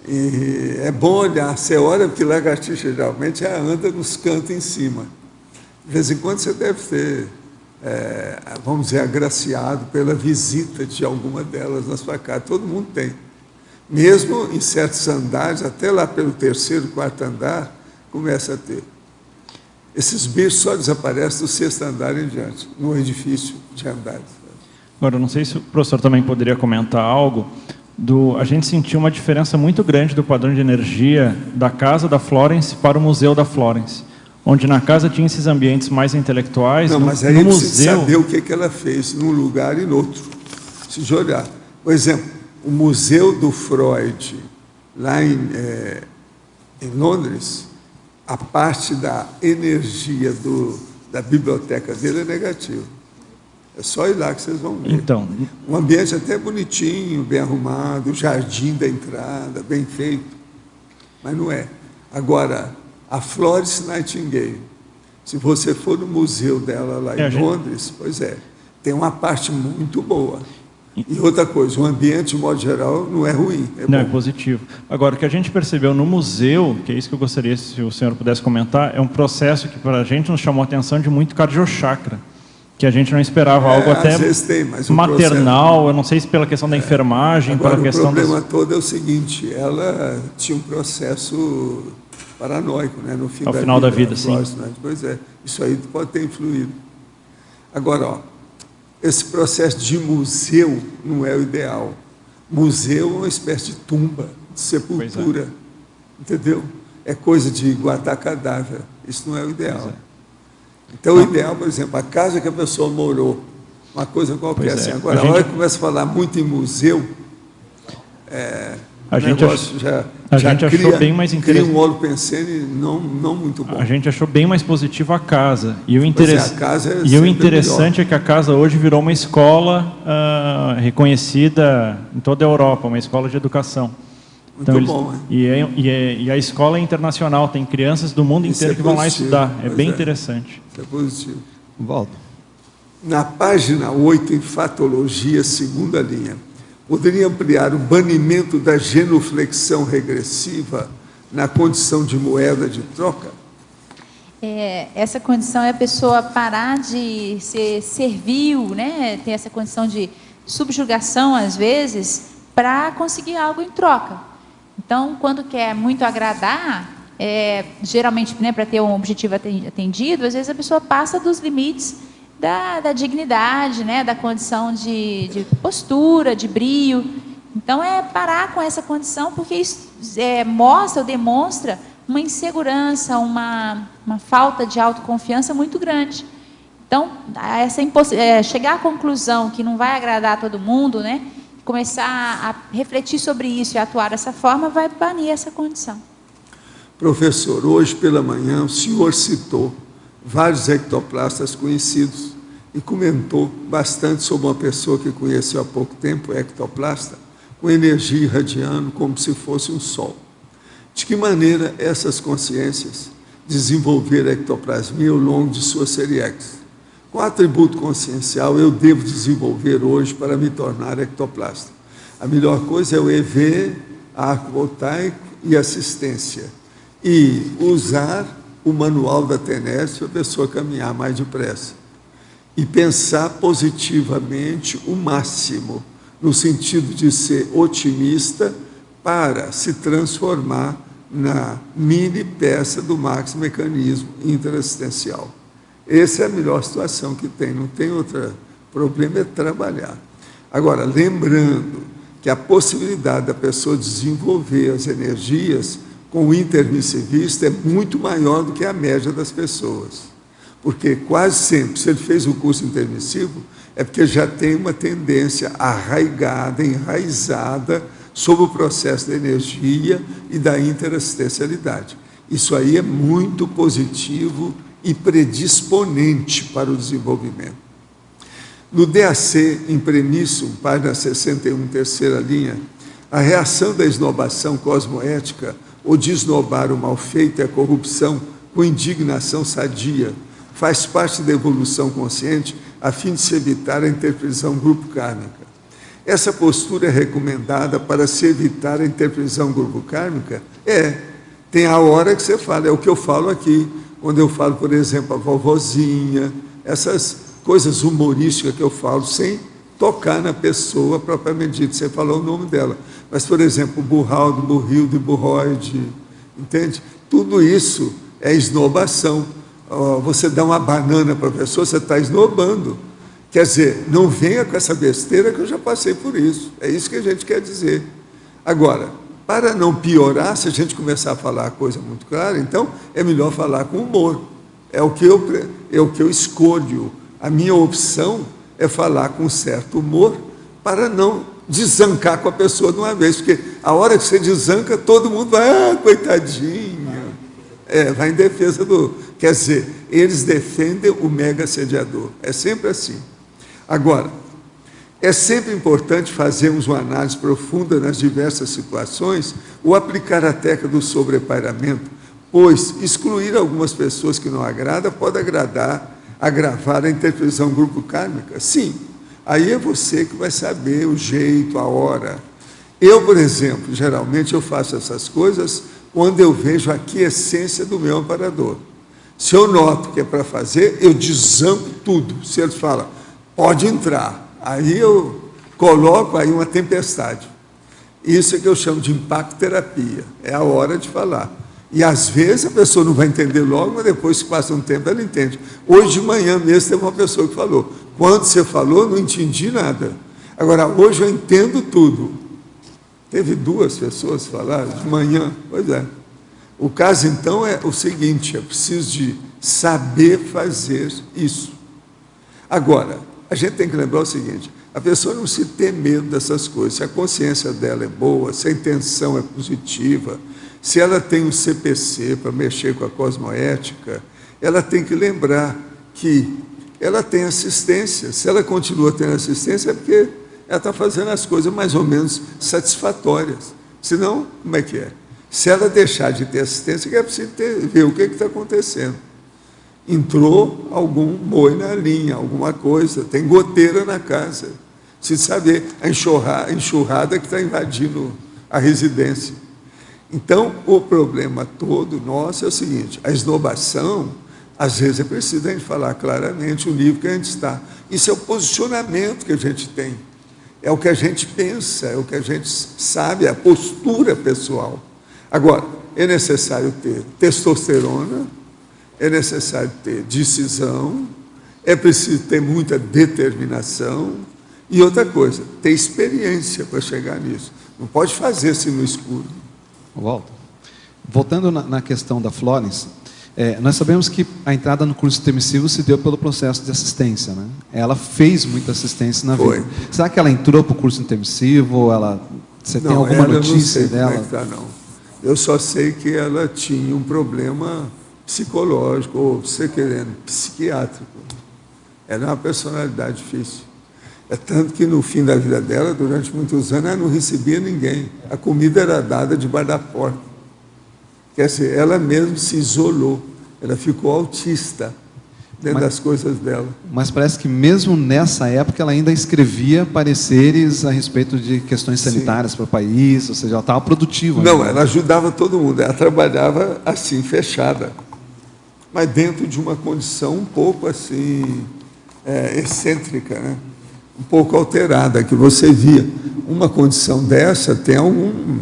E é bom olhar, você olha, porque lagartixa geralmente anda nos cantos em cima. De vez em quando você deve ter, vamos dizer, agraciado pela visita de alguma delas na sua casa. Todo mundo tem. Mesmo em certos andares, até lá pelo 3º, 4º andar, começa a ter. Esses bichos só desaparecem do 6º andar em diante, no edifício de andares. Agora, não sei se o professor também poderia comentar algo. A gente sentiu uma diferença muito grande do padrão de energia da casa da Florence para o museu da Florence, onde na casa tinha esses ambientes mais intelectuais. Não, mas aí precisa saber o que ela fez num lugar e no outro. Precisa olhar. Por exemplo, o Museu do Freud, lá em Londres, a parte da energia da biblioteca dele é negativa. É só ir lá que vocês vão ver. Então, um ambiente até bonitinho, bem arrumado, o jardim da entrada, bem feito. Mas não é. Agora, a Florence Nightingale, se você for no museu dela lá em Londres, pois é, tem uma parte muito boa. E outra coisa, o ambiente, de modo geral, não é ruim. Não, é positivo. Agora, o que a gente percebeu no museu, que é isso que eu gostaria, se o senhor pudesse comentar, é um processo que para a gente nos chamou a atenção de muito cardiochakra, que a gente não esperava, algo até maternal, eu não sei se pela questão da enfermagem, agora, pela questão... O problema todo é o seguinte, ela tinha um processo paranoico, né, no fim ao final da vida, sim. Né? Pois é, isso aí pode ter influído. Agora, esse processo de museu não é o ideal. Museu é uma espécie de tumba, de sepultura, entendeu? É coisa de guardar cadáver, isso não é o ideal. Então, o ideal, por exemplo, a casa que a pessoa morou, uma coisa qualquer assim. Agora, a hora que começa a falar muito em museu, a gente achou bem mais interessante. Cria um holopensene não muito bom. A gente achou bem mais positivo a casa. E o interessante é que a casa hoje virou uma escola reconhecida em toda a Europa, uma escola de educação. Então, bom, e a escola é internacional, tem crianças do mundo inteiro que vão lá estudar. É bem interessante. Isso é positivo. Valdo. Na página 8, em Fatologia, segunda linha, poderia ampliar o banimento da genuflexão regressiva na condição de moeda de troca? Essa condição é a pessoa parar de ser servil, né? Ter essa condição de subjugação, às vezes, para conseguir algo em troca. Então, quando quer muito agradar, geralmente, né, para ter um objetivo atendido, às vezes a pessoa passa dos limites da dignidade, né, da condição de postura, de brio. Então, parar com essa condição, porque isso mostra ou demonstra uma insegurança, uma falta de autoconfiança muito grande. Então, chegar à conclusão que não vai agradar a todo mundo, né, começar a refletir sobre isso e atuar dessa forma, vai banir essa condição. Professor, hoje pela manhã o senhor citou vários ectoplastas conhecidos e comentou bastante sobre uma pessoa que conheceu há pouco tempo, ectoplasta, com energia irradiando como se fosse um sol. De que maneira essas consciências desenvolveram a ectoplasmia ao longo de sua série X? Qual atributo consciencial eu devo desenvolver hoje para me tornar ectoplasta? A melhor coisa é o EV, arco voltaico e assistência. E usar o manual da TENESP para a pessoa caminhar mais depressa. E pensar positivamente o máximo, no sentido de ser otimista para se transformar na mini peça do maxi mecanismo interassistencial. Essa é a melhor situação que tem, não tem outro problema, é trabalhar. Agora, lembrando que a possibilidade da pessoa desenvolver as energias com o intermissivista é muito maior do que a média das pessoas. Porque quase sempre, se ele fez o curso intermissivo, é porque já tem uma tendência arraigada, enraizada, sobre o processo da energia e da interassistencialidade. Isso aí é muito positivo e predisponente para o desenvolvimento. No DAC, em Premissum, página 61, terceira linha, a reação da esnobação cosmoética, ou de esnobar o mal feito e a corrupção com indignação sadia, faz parte da evolução consciente a fim de se evitar a interprisão grupo kármica. Essa postura é recomendada para se evitar a interprisão grupo kármica? Tem a hora que você fala, é o que eu falo aqui, quando eu falo, por exemplo, a vovozinha, essas coisas humorísticas que eu falo, sem tocar na pessoa propriamente dita, você falou o nome dela. Mas, por exemplo, burraldo, burrildo e burroide, entende? Tudo isso é esnobação. Você dá uma banana para a pessoa, você está esnobando. Quer dizer, não venha com essa besteira que eu já passei por isso. É isso que a gente quer dizer. Agora, para não piorar, se a gente começar a falar a coisa muito clara, então é melhor falar com humor. É o que eu escolho. A minha opção é falar com certo humor para não desancar com a pessoa de uma vez. Porque a hora que você desanca, todo mundo vai, coitadinho. Vai em defesa do... Quer dizer, eles defendem o mega assediador. É sempre assim. Agora, é sempre importante fazermos uma análise profunda nas diversas situações ou aplicar a técnica do sobrepairamento, pois excluir algumas pessoas que não agradam pode agravar a interprisão grupo kármica. Sim, aí é você que vai saber o jeito, a hora. Eu, por exemplo, geralmente eu faço essas coisas quando eu vejo a quiescência do meu amparador. Se eu noto que é para fazer, eu desanco tudo. Se ele fala, pode entrar, aí eu coloco aí uma tempestade. Isso é que eu chamo de impacto terapia, é a hora de falar. E às vezes a pessoa não vai entender logo, mas depois que passa um tempo ela entende. Hoje de manhã mesmo teve uma pessoa que falou, quando você falou não entendi nada. Agora hoje eu entendo tudo. Teve 2 pessoas que falaram de manhã, pois é. O caso então é o seguinte, eu preciso de saber fazer isso. Agora, a gente tem que lembrar o seguinte, a pessoa não se tem medo dessas coisas, se a consciência dela é boa, se a intenção é positiva, se ela tem um CPC para mexer com a cosmoética, ela tem que lembrar que ela tem assistência. Se ela continua tendo assistência, é porque ela está fazendo as coisas mais ou menos satisfatórias. Senão, como é que é? Se ela deixar de ter assistência, é preciso ver o que está acontecendo. Entrou algum boi na linha, alguma coisa, tem goteira na casa. Precisa saber a enxurrada que está invadindo a residência. Então, o problema todo nosso é o seguinte: a esnobação, às vezes é preciso a gente falar claramente o nível que a gente está. Isso é o posicionamento que a gente tem, é o que a gente pensa, é o que a gente sabe, é a postura pessoal. Agora, é necessário ter testosterona, é necessário ter decisão, é preciso ter muita determinação e outra coisa, ter experiência para chegar nisso. Não pode fazer assim no escuro. Walter, voltando na questão da Florence, nós sabemos que a entrada no curso intermissivo se deu pelo processo de assistência, né? Ela fez muita assistência na vida. Será que ela entrou para o curso intermissivo? Você tem alguma notícia dela? Como é que tá, não. Eu só sei que ela tinha um problema psicológico, ou, você querendo, psiquiátrico. Ela é uma personalidade difícil. É tanto que no fim da vida dela, durante muitos anos, ela não recebia ninguém. A comida era dada debaixo da porta. Quer dizer, ela mesma se isolou. Ela ficou autista dentro das coisas dela. Mas parece que mesmo nessa época ela ainda escrevia pareceres a respeito de questões sanitárias para o país, ou seja, ela estava produtiva. Não, ela ajudava todo mundo. Ela trabalhava assim, fechada. Mas dentro de uma condição um pouco assim, excêntrica, né? Um pouco alterada, que você via. Uma condição dessa tem algum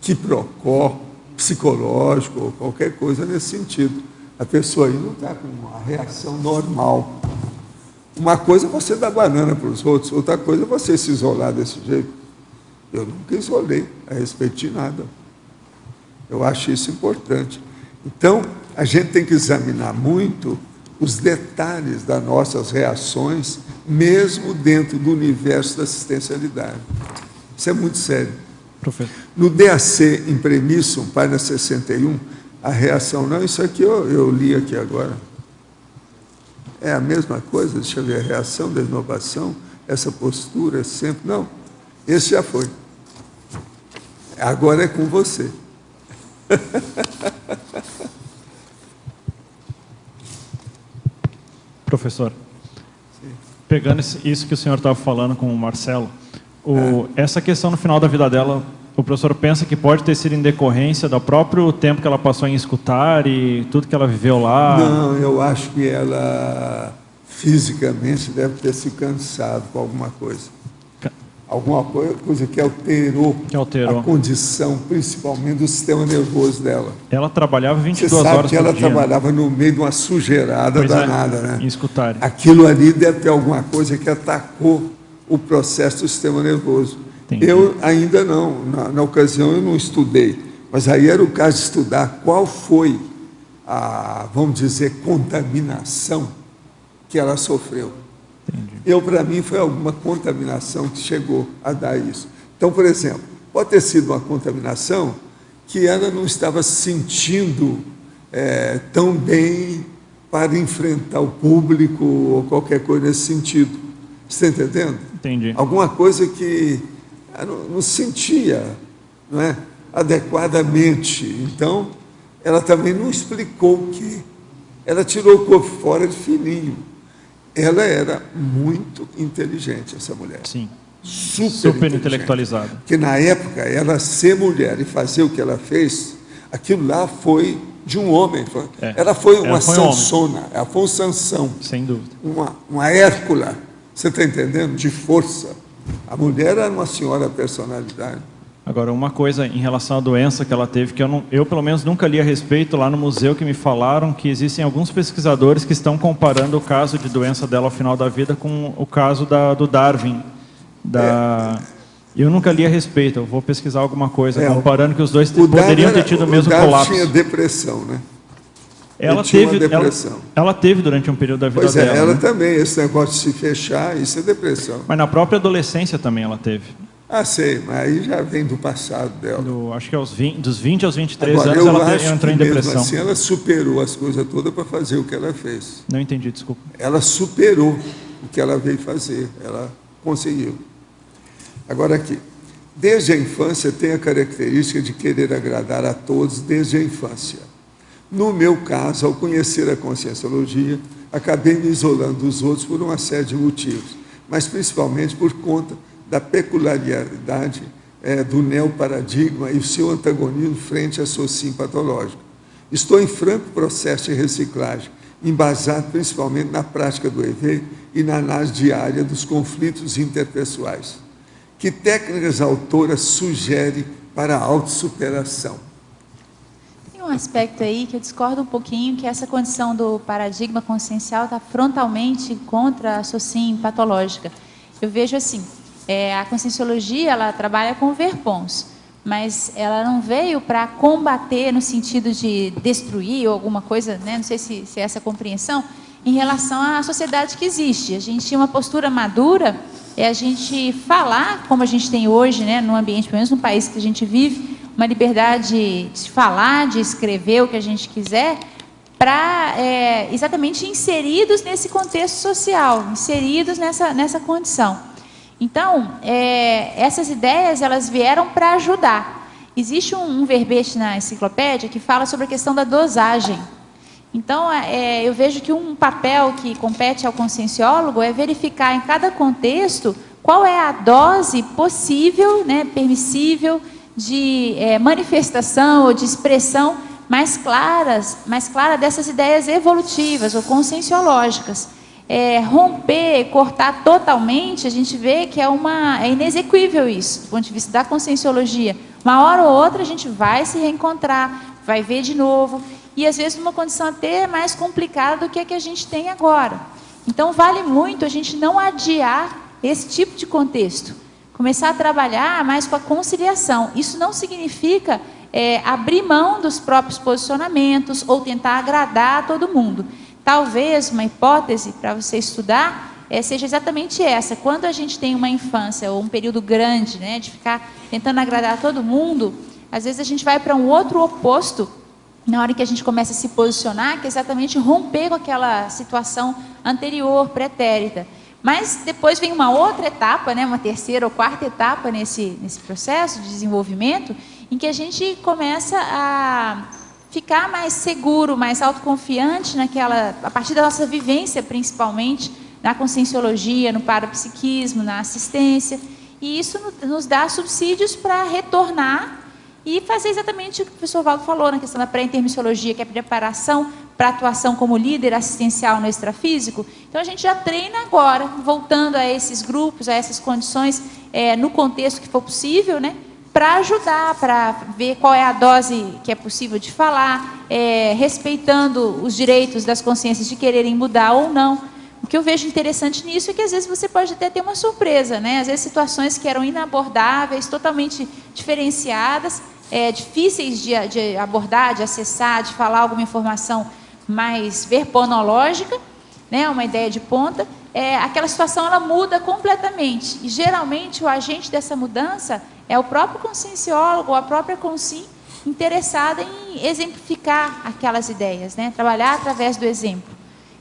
quiprocó psicológico ou qualquer coisa nesse sentido. A pessoa aí não está com uma reação normal. Uma coisa é você dar banana para os outros, outra coisa é você se isolar desse jeito. Eu nunca isolei a respeito de nada. Eu acho isso importante. Então, a gente tem que examinar muito os detalhes das nossas reações, mesmo dentro do universo da assistencialidade. Isso é muito sério. Professor. No DAC Impremissum, página 61, a reação, não, isso aqui eu li aqui agora. É a mesma coisa, deixa eu ver, a reação da inovação, essa postura sempre, não, esse já foi. Agora é com você. Professor, pegando isso que o senhor estava falando com o Marcelo, essa questão no final da vida dela, o professor pensa que pode ter sido em decorrência do próprio tempo que ela passou em escutar e tudo que ela viveu lá? Não, eu acho que ela fisicamente deve ter se cansado com alguma coisa. Alguma coisa que alterou a condição, principalmente do sistema nervoso dela. Ela trabalhava 22 horas por dia. Você sabe que ela trabalhava no meio de uma sujeirada danada, né? Em escutar. Aquilo ali deve ter alguma coisa que atacou o processo do sistema nervoso. Entendi. Eu ainda não, na ocasião eu não estudei, mas aí era o caso de estudar qual foi a, vamos dizer, contaminação que ela sofreu. Para mim, foi alguma contaminação que chegou a dar isso. Então, por exemplo, pode ter sido uma contaminação que ela não estava se sentindo tão bem para enfrentar o público ou qualquer coisa nesse sentido. Você está entendendo? Entendi. Alguma coisa que ela não sentia, não é, adequadamente. Então, ela também não explicou o que. Ela tirou o corpo fora de fininho. Ela era muito inteligente, essa mulher. Sim. Super intelectualizada. Porque na época, ela ser mulher e fazer o que ela fez, aquilo lá foi de um homem. Ela foi uma Sansona, ela foi um Sansão. Sem dúvida. Uma Hércula, você está entendendo? De força. A mulher era uma senhora personalidade. Agora, uma coisa em relação à doença que ela teve, que eu pelo menos nunca li a respeito lá no museu, que me falaram que existem alguns pesquisadores que estão comparando o caso de doença dela ao final da vida com o caso do Darwin. Eu nunca li a respeito, eu vou pesquisar alguma coisa, comparando que os dois poderiam ter tido o mesmo colapso. O Darwin tinha depressão, né? Ela teve durante um período da vida dela. Pois é, ela também, esse negócio de se fechar, isso é depressão. Mas na própria adolescência também ela teve. Ah, sei, mas aí já vem do passado dela. Acho que dos 20 aos 23 anos ela entrou em depressão. Mesmo assim, ela superou as coisas todas para fazer o que ela fez. Não entendi, desculpa. Ela superou o que ela veio fazer, ela conseguiu. Agora aqui, desde a infância, tem a característica de querer agradar a todos desde a infância. No meu caso, ao conhecer a Conscienciologia, acabei me isolando dos outros por uma série de motivos, mas principalmente por conta da peculiaridade do neoparadigma e o seu antagonismo frente à sociem patológica. Estou em franco processo de reciclagem, embasado principalmente na prática do EV e na análise diária dos conflitos interpessoais. Que técnicas a autora sugere para a autossuperação? Tem um aspecto aí que eu discordo um pouquinho, que essa condição do paradigma consciencial está frontalmente contra a sociem patológica. Eu vejo assim, a Conscienciologia, ela trabalha com verpons, mas ela não veio para combater no sentido de destruir ou alguma coisa, né? Não sei se é essa a compreensão, em relação à sociedade que existe. A gente tinha uma postura madura, é a gente falar, como a gente tem hoje, né, no ambiente, pelo menos no país que a gente vive, uma liberdade de falar, de escrever o que a gente quiser, para exatamente inseridos nesse contexto social, inseridos nessa condição. Então, essas ideias, elas vieram para ajudar. Existe um verbete na enciclopédia que fala sobre a questão da dosagem. Então, eu vejo que um papel que compete ao conscienciólogo é verificar em cada contexto qual é a dose possível, né, permissível, de manifestação ou de expressão mais clara dessas ideias evolutivas ou conscienciológicas. Romper, cortar totalmente, a gente vê que é inexequível isso, do ponto de vista da conscienciologia. Uma hora ou outra a gente vai se reencontrar, vai ver de novo, e às vezes numa condição até mais complicada do que a que a gente tem agora. Então vale muito a gente não adiar esse tipo de contexto, começar a trabalhar mais com a conciliação. Isso não significa abrir mão dos próprios posicionamentos ou tentar agradar a todo mundo. Talvez uma hipótese para você estudar seja exatamente essa. Quando a gente tem uma infância ou um período grande, né, de ficar tentando agradar a todo mundo, às vezes a gente vai para um outro oposto na hora que a gente começa a se posicionar, que é exatamente romper com aquela situação anterior, pretérita. Mas depois vem uma outra etapa, né, uma terceira ou quarta etapa nesse processo de desenvolvimento, em que a gente começa a ficar mais seguro, mais autoconfiante a partir da nossa vivência, principalmente na conscienciologia, no parapsiquismo, na assistência, e isso nos dá subsídios para retornar e fazer exatamente o que o professor Valdo falou na questão da pré-intermissiologia, que é a preparação para a atuação como líder assistencial no extrafísico. Então a gente já treina agora, voltando a esses grupos, a essas condições, no contexto que for possível, né, para ajudar, para ver qual é a dose que é possível de falar, respeitando os direitos das consciências de quererem mudar ou não. O que eu vejo interessante nisso é que às vezes você pode até ter uma surpresa, né? Às vezes situações que eram inabordáveis, totalmente diferenciadas, difíceis de abordar, de acessar, de falar alguma informação mais verponológica, né? Uma ideia de ponta, aquela situação ela muda completamente. E geralmente o agente dessa mudança é o próprio conscienciólogo ou a própria consci interessada em exemplificar aquelas ideias, né? Trabalhar através do exemplo.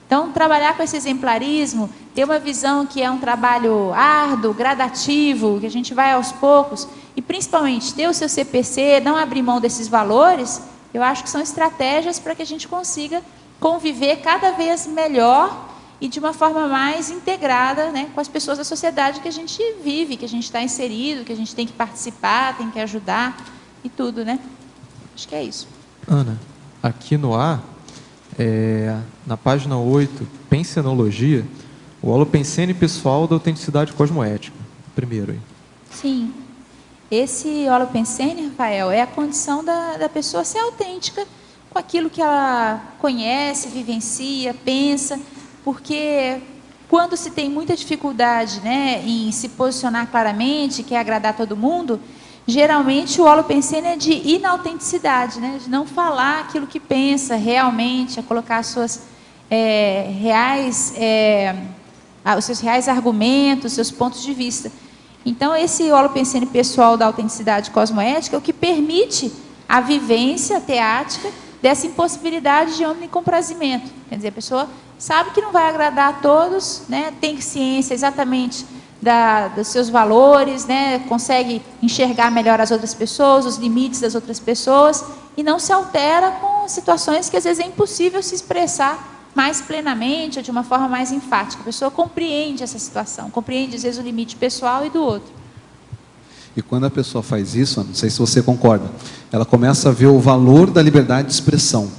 Então, trabalhar com esse exemplarismo, ter uma visão que é um trabalho árduo, gradativo, que a gente vai aos poucos, e principalmente ter o seu CPC, não abrir mão desses valores, eu acho que são estratégias para que a gente consiga conviver cada vez melhor e de uma forma mais integrada, né, com as pessoas da sociedade que a gente vive, que a gente está inserido, que a gente tem que participar, tem que ajudar e tudo, né? Acho que é isso. Ana, aqui no A, na página 8, Pensenologia, o holopensene pessoal da autenticidade cosmoética. Primeiro aí. Sim. Esse holopensene, Rafael, é a condição da pessoa ser autêntica com aquilo que ela conhece, vivencia, pensa, porque quando se tem muita dificuldade, né, em se posicionar claramente, quer agradar todo mundo, geralmente o holopensene é de inautenticidade, né, de não falar aquilo que pensa realmente, a colocar as suas os seus reais argumentos, seus pontos de vista. Então, esse holopensene pessoal da autenticidade cosmoética é o que permite a vivência teática dessa impossibilidade de omnicomprazimento. Quer dizer, a pessoa sabe que não vai agradar a todos, né? Tem ciência exatamente dos seus valores, né? Consegue enxergar melhor as outras pessoas, os limites das outras pessoas, e não se altera com situações que às vezes é impossível se expressar mais plenamente ou de uma forma mais enfática. A pessoa compreende essa situação, compreende às vezes o limite pessoal e do outro. E quando a pessoa faz isso, não sei se você concorda, ela começa a ver o valor da liberdade de expressão.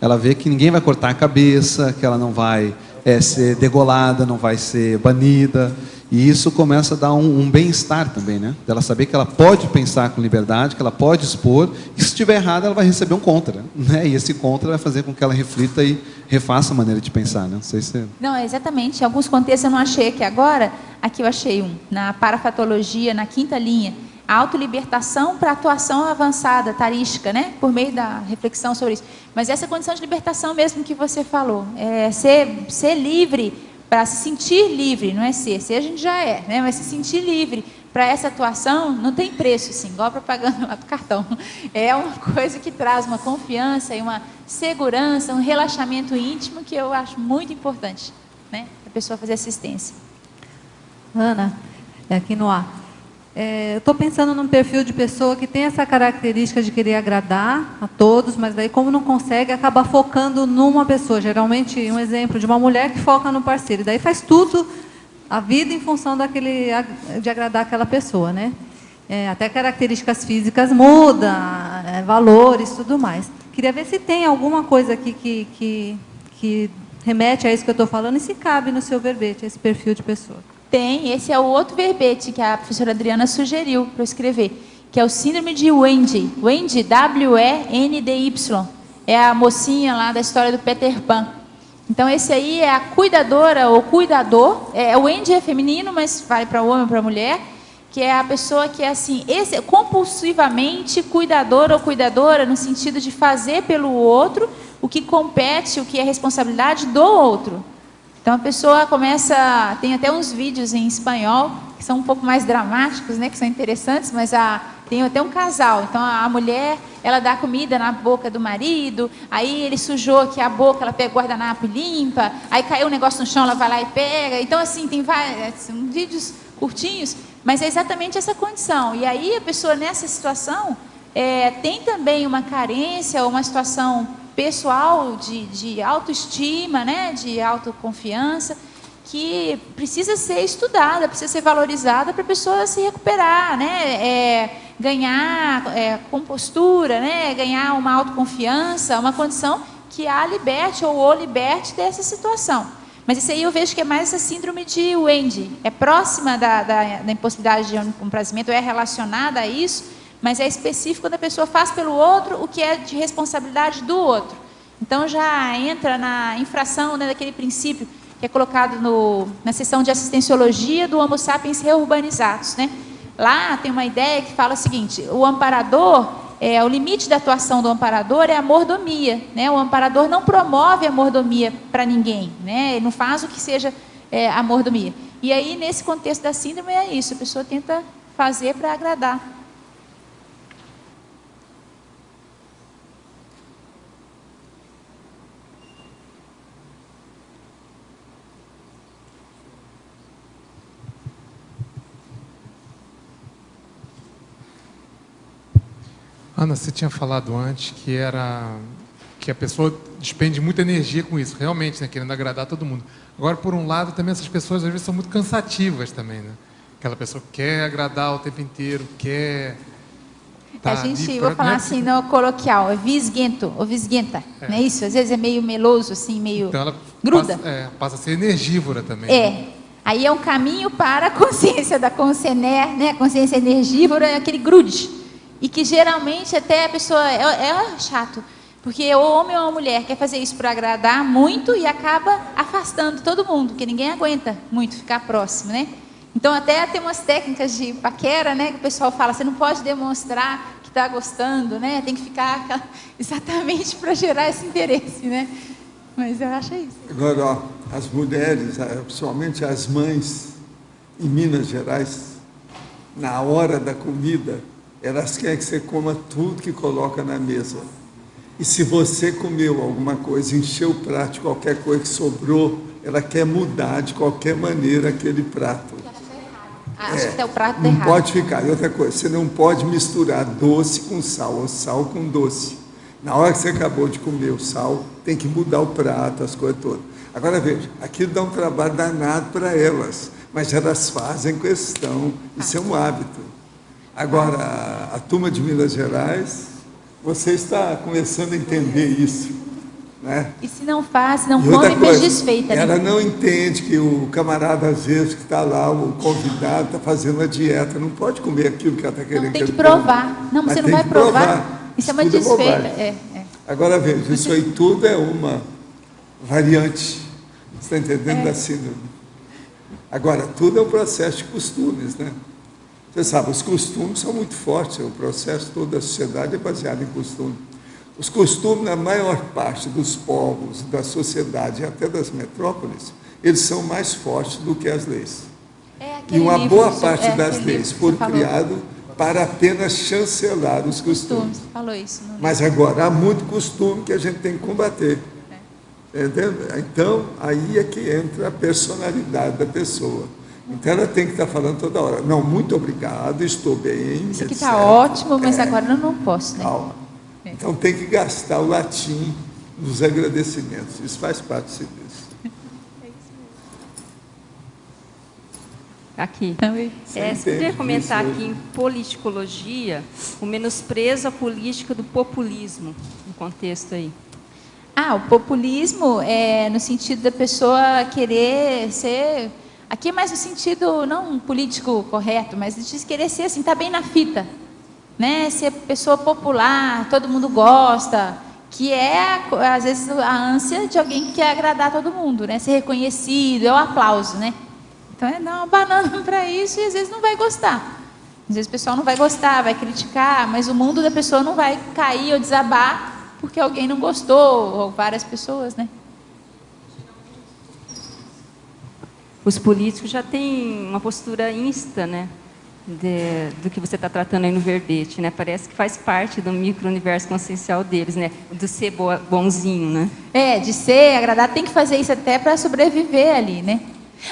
Ela vê que ninguém vai cortar a cabeça, que ela não vai ser degolada, não vai ser banida. E isso começa a dar um bem-estar também, né? Ela saber que ela pode pensar com liberdade, que ela pode expor, e se estiver errada, ela vai receber um contra, né? E esse contra vai fazer com que ela reflita e refaça a maneira de pensar, né? Não sei se... Não, exatamente. Em alguns contextos eu não achei aqui agora. Aqui eu achei na parafatologia, na 5ª linha, a autolibertação para atuação avançada, tarística, né? Por meio da reflexão sobre isso. Mas essa condição de libertação mesmo que você falou, ser livre, para se sentir livre, não é ser a gente já é, né? Mas se sentir livre para essa atuação não tem preço, assim, igual a propaganda lá do cartão. É uma coisa que traz uma confiança e uma segurança, um relaxamento íntimo que eu acho muito importante, né? A pessoa fazer assistência. Ana, aqui no ar. Eu estou pensando num perfil de pessoa que tem essa característica de querer agradar a todos, mas daí como não consegue, acaba focando numa pessoa. Geralmente, um exemplo de uma mulher que foca no parceiro. E daí faz tudo, a vida em função de agradar aquela pessoa, né? Até características físicas mudam, valores, tudo mais. Queria ver se tem alguma coisa aqui que remete a isso que eu estou falando e se cabe no seu verbete, esse perfil de pessoa. Tem, esse é o outro verbete que a professora Adriana sugeriu para eu escrever, que é o síndrome de Wendy. Wendy, W-E-N-D-Y. É a mocinha lá da história do Peter Pan. Então, esse aí é a cuidadora ou cuidador. O Wendy é feminino, mas vale para homem ou para mulher, que é a pessoa que é assim, compulsivamente cuidadora ou cuidadora, no sentido de fazer pelo outro o que compete, o que é responsabilidade do outro. Então a pessoa começa, tem até uns vídeos em espanhol que são um pouco mais dramáticos, né, que são interessantes, mas tem até um casal. Então a mulher, ela dá comida na boca do marido, aí ele sujou aqui a boca, ela pega o guardanapo e limpa, aí caiu um negócio no chão, ela vai lá e pega. Então assim, tem vários vídeos curtinhos, mas é exatamente essa condição. E aí a pessoa nessa situação tem também uma carência ou uma situação pessoal de autoestima, né, de autoconfiança, que precisa ser estudada, precisa ser valorizada para a pessoa se recuperar, né, ganhar compostura, né, ganhar uma autoconfiança, uma condição que a liberte ou o liberte dessa situação. Mas isso aí eu vejo que é mais essa síndrome de Wendy, é próxima da impossibilidade de comprazimento, é relacionada a isso, mas é específico quando a pessoa faz pelo outro o que é de responsabilidade do outro. Então já entra na infração, né, daquele princípio que é colocado na seção de assistenciologia do Homo sapiens reurbanizados, né? Lá tem uma ideia que fala o seguinte: o amparador, o limite da atuação do amparador é a mordomia, né? O amparador não promove a mordomia para ninguém, né? Ele não faz o que seja a mordomia. E aí, nesse contexto da síndrome, é isso, a pessoa tenta fazer para agradar. Ana, você tinha falado antes que a pessoa despende muita energia com isso, realmente, né, querendo agradar todo mundo. Agora, por um lado, também essas pessoas às vezes são muito cansativas também, né? Aquela pessoa quer agradar o tempo inteiro, quer... A gente, vou falar assim no coloquial, é visguento, ou visguenta, não é isso? Às vezes é meio meloso, assim, meio então ela gruda. Passa a ser energívora também. Né? Aí é um caminho para a consciência da consciência, né? A consciência energívora é aquele grude. E que geralmente até a pessoa é chato, porque o homem ou a mulher quer fazer isso para agradar muito e acaba afastando todo mundo, porque ninguém aguenta muito ficar próximo, né? Então até tem umas técnicas de paquera, né, que o pessoal fala, você não pode demonstrar que está gostando, né? Tem que ficar exatamente para gerar esse interesse, né? Mas eu acho isso. Agora, ó, as mulheres, principalmente as mães em Minas Gerais, na hora da comida, elas querem que você coma tudo que coloca na mesa. E se você comeu alguma coisa, encheu o prato de qualquer coisa que sobrou, ela quer mudar de qualquer maneira aquele prato. Acho que é o prato não errado. Pode ficar. E outra coisa, você não pode misturar doce com sal ou sal com doce. Na hora que você acabou de comer o sal, tem que mudar o prato, as coisas todas. Agora veja, aquilo dá um trabalho danado para elas, mas elas fazem questão, isso é um hábito. Agora, a turma de Minas Gerais, você está começando a entender isso, né? E se não faz, não come, fez desfeita. Ela não entende que o camarada, às vezes, que está lá, o convidado, está fazendo uma dieta, não pode comer aquilo que ela está querendo. Não, tem que provar. Não, você não vai provar. Isso é uma desfeita. Agora, veja, isso aí tudo é uma variante, você está entendendo, da síndrome. Agora, tudo é um processo de costumes, né? Você sabe, os costumes são muito fortes, o processo todo da sociedade é baseado em costumes. Os costumes, na maior parte dos povos, da sociedade e até das metrópoles, eles são mais fortes do que as leis. E uma boa parte das leis foram criadas para apenas chancelar os costumes. Falou isso. Mas agora há muito costume que a gente tem que combater. Entendeu? Então, aí é que entra a personalidade da pessoa. Então, ela tem que estar falando toda hora. Não, muito obrigado, estou bem. Isso aqui está ótimo, mas agora eu não posso, né? Calma. Então, tem que gastar o latim nos agradecimentos. Isso faz parte do serviço. Aqui. Você poderia comentar aqui em politicologia o menosprezo à política do populismo, no contexto aí? O populismo é no sentido da pessoa querer ser... Aqui é mais no sentido, não político correto, mas de querer ser assim, tá bem na fita. Né? Ser pessoa popular, todo mundo gosta, que é, às vezes, a ânsia de alguém que quer agradar todo mundo, né? Ser reconhecido, é o aplauso, né? Então, é dar uma banana para isso e, às vezes, não vai gostar. Às vezes, o pessoal não vai gostar, vai criticar, mas o mundo da pessoa não vai cair ou desabar porque alguém não gostou, ou várias pessoas, né? Os políticos já têm uma postura insta, né? Do que você está tratando aí no verbete, né? Parece que faz parte do micro-universo consciencial deles, né? Do ser bonzinho, né? De ser agradado, tem que fazer isso até para sobreviver ali, né?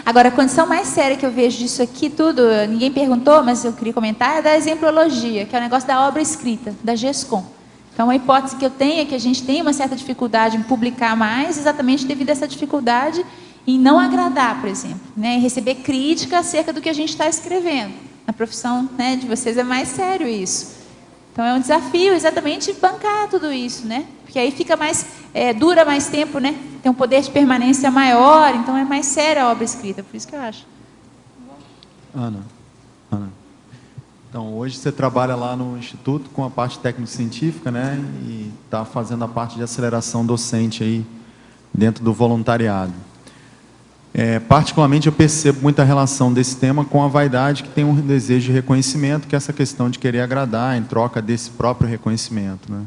Agora, a condição mais séria que eu vejo disso aqui tudo, ninguém perguntou, mas eu queria comentar, é da exemplologia, que é o negócio da obra escrita, da GESCOM. Então, a hipótese que eu tenho é que a gente tem uma certa dificuldade em publicar mais, exatamente devido a essa dificuldade em não agradar, por exemplo, né? Em receber crítica acerca do que a gente está escrevendo. Na profissão, né, de vocês é mais sério isso. Então, é um desafio exatamente bancar tudo isso, né? Porque aí fica mais, dura mais tempo, né? Tem um poder de permanência maior, então é mais séria a obra escrita, por isso que eu acho. Ana, então hoje você trabalha lá no Instituto com a parte técnico-científica, né? E está fazendo a parte de aceleração docente aí dentro do voluntariado. Particularmente eu percebo muita relação desse tema com a vaidade, que tem um desejo de reconhecimento, que é essa questão de querer agradar em troca desse próprio reconhecimento, né?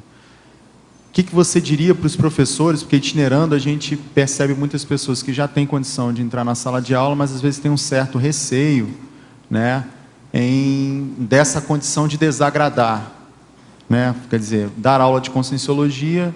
O que você diria para os professores? Porque itinerando a gente percebe muitas pessoas que já têm condição de entrar na sala de aula, mas às vezes tem um certo receio, né, dessa condição de desagradar, né? Quer dizer, dar aula de conscienciologia,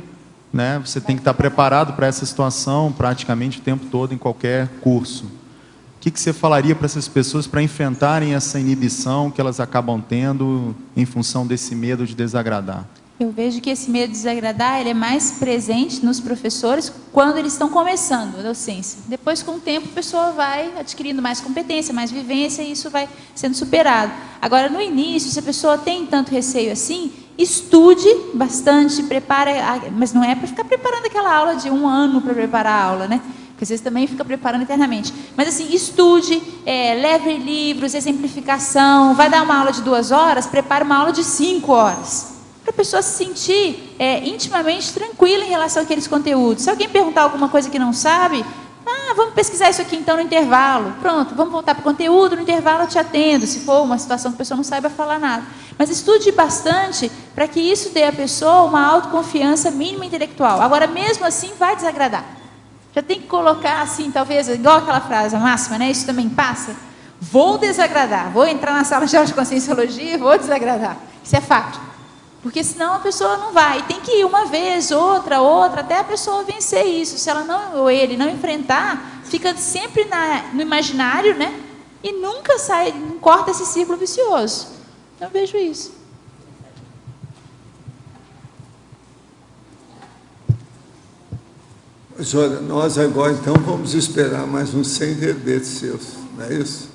né, você tem que estar preparado para essa situação praticamente o tempo todo em qualquer curso. O que você falaria para essas pessoas para enfrentarem essa inibição que elas acabam tendo em função desse medo de desagradar? Eu vejo que esse medo de desagradar, ele é mais presente nos professores quando eles estão começando a docência. Depois, com o tempo, a pessoa vai adquirindo mais competência, mais vivência, e isso vai sendo superado. Agora, no início, se a pessoa tem tanto receio assim, estude bastante, prepare, mas não é para ficar preparando aquela aula de 1 ano para preparar a aula, né? Porque às vezes também fica preparando eternamente. Mas assim, estude, leve livros, exemplificação, vai dar uma aula de 2 horas, prepare uma aula de 5 horas. Para a pessoa se sentir intimamente tranquila em relação àqueles conteúdos. Se alguém perguntar alguma coisa que não sabe, vamos pesquisar isso aqui então no intervalo. Pronto, vamos voltar para o conteúdo, no intervalo eu te atendo, se for uma situação que a pessoa não saiba falar nada. Mas estude bastante para que isso dê à pessoa uma autoconfiança mínima intelectual. Agora, mesmo assim, vai desagradar. Já tem que colocar assim, talvez, igual aquela frase, a máxima, né? Isso também passa. Vou desagradar, vou entrar na sala de aula de conscienciologia e vou desagradar. Isso é fato. Porque senão a pessoa não vai. Tem que ir uma vez, outra, até a pessoa vencer isso. Se ela não, ou ele não enfrentar, fica sempre no imaginário, né? e nunca sai, não corta esse círculo vicioso. Eu vejo isso. Mas olha, nós agora então vamos esperar mais uns 100 verbetes seus, não é isso?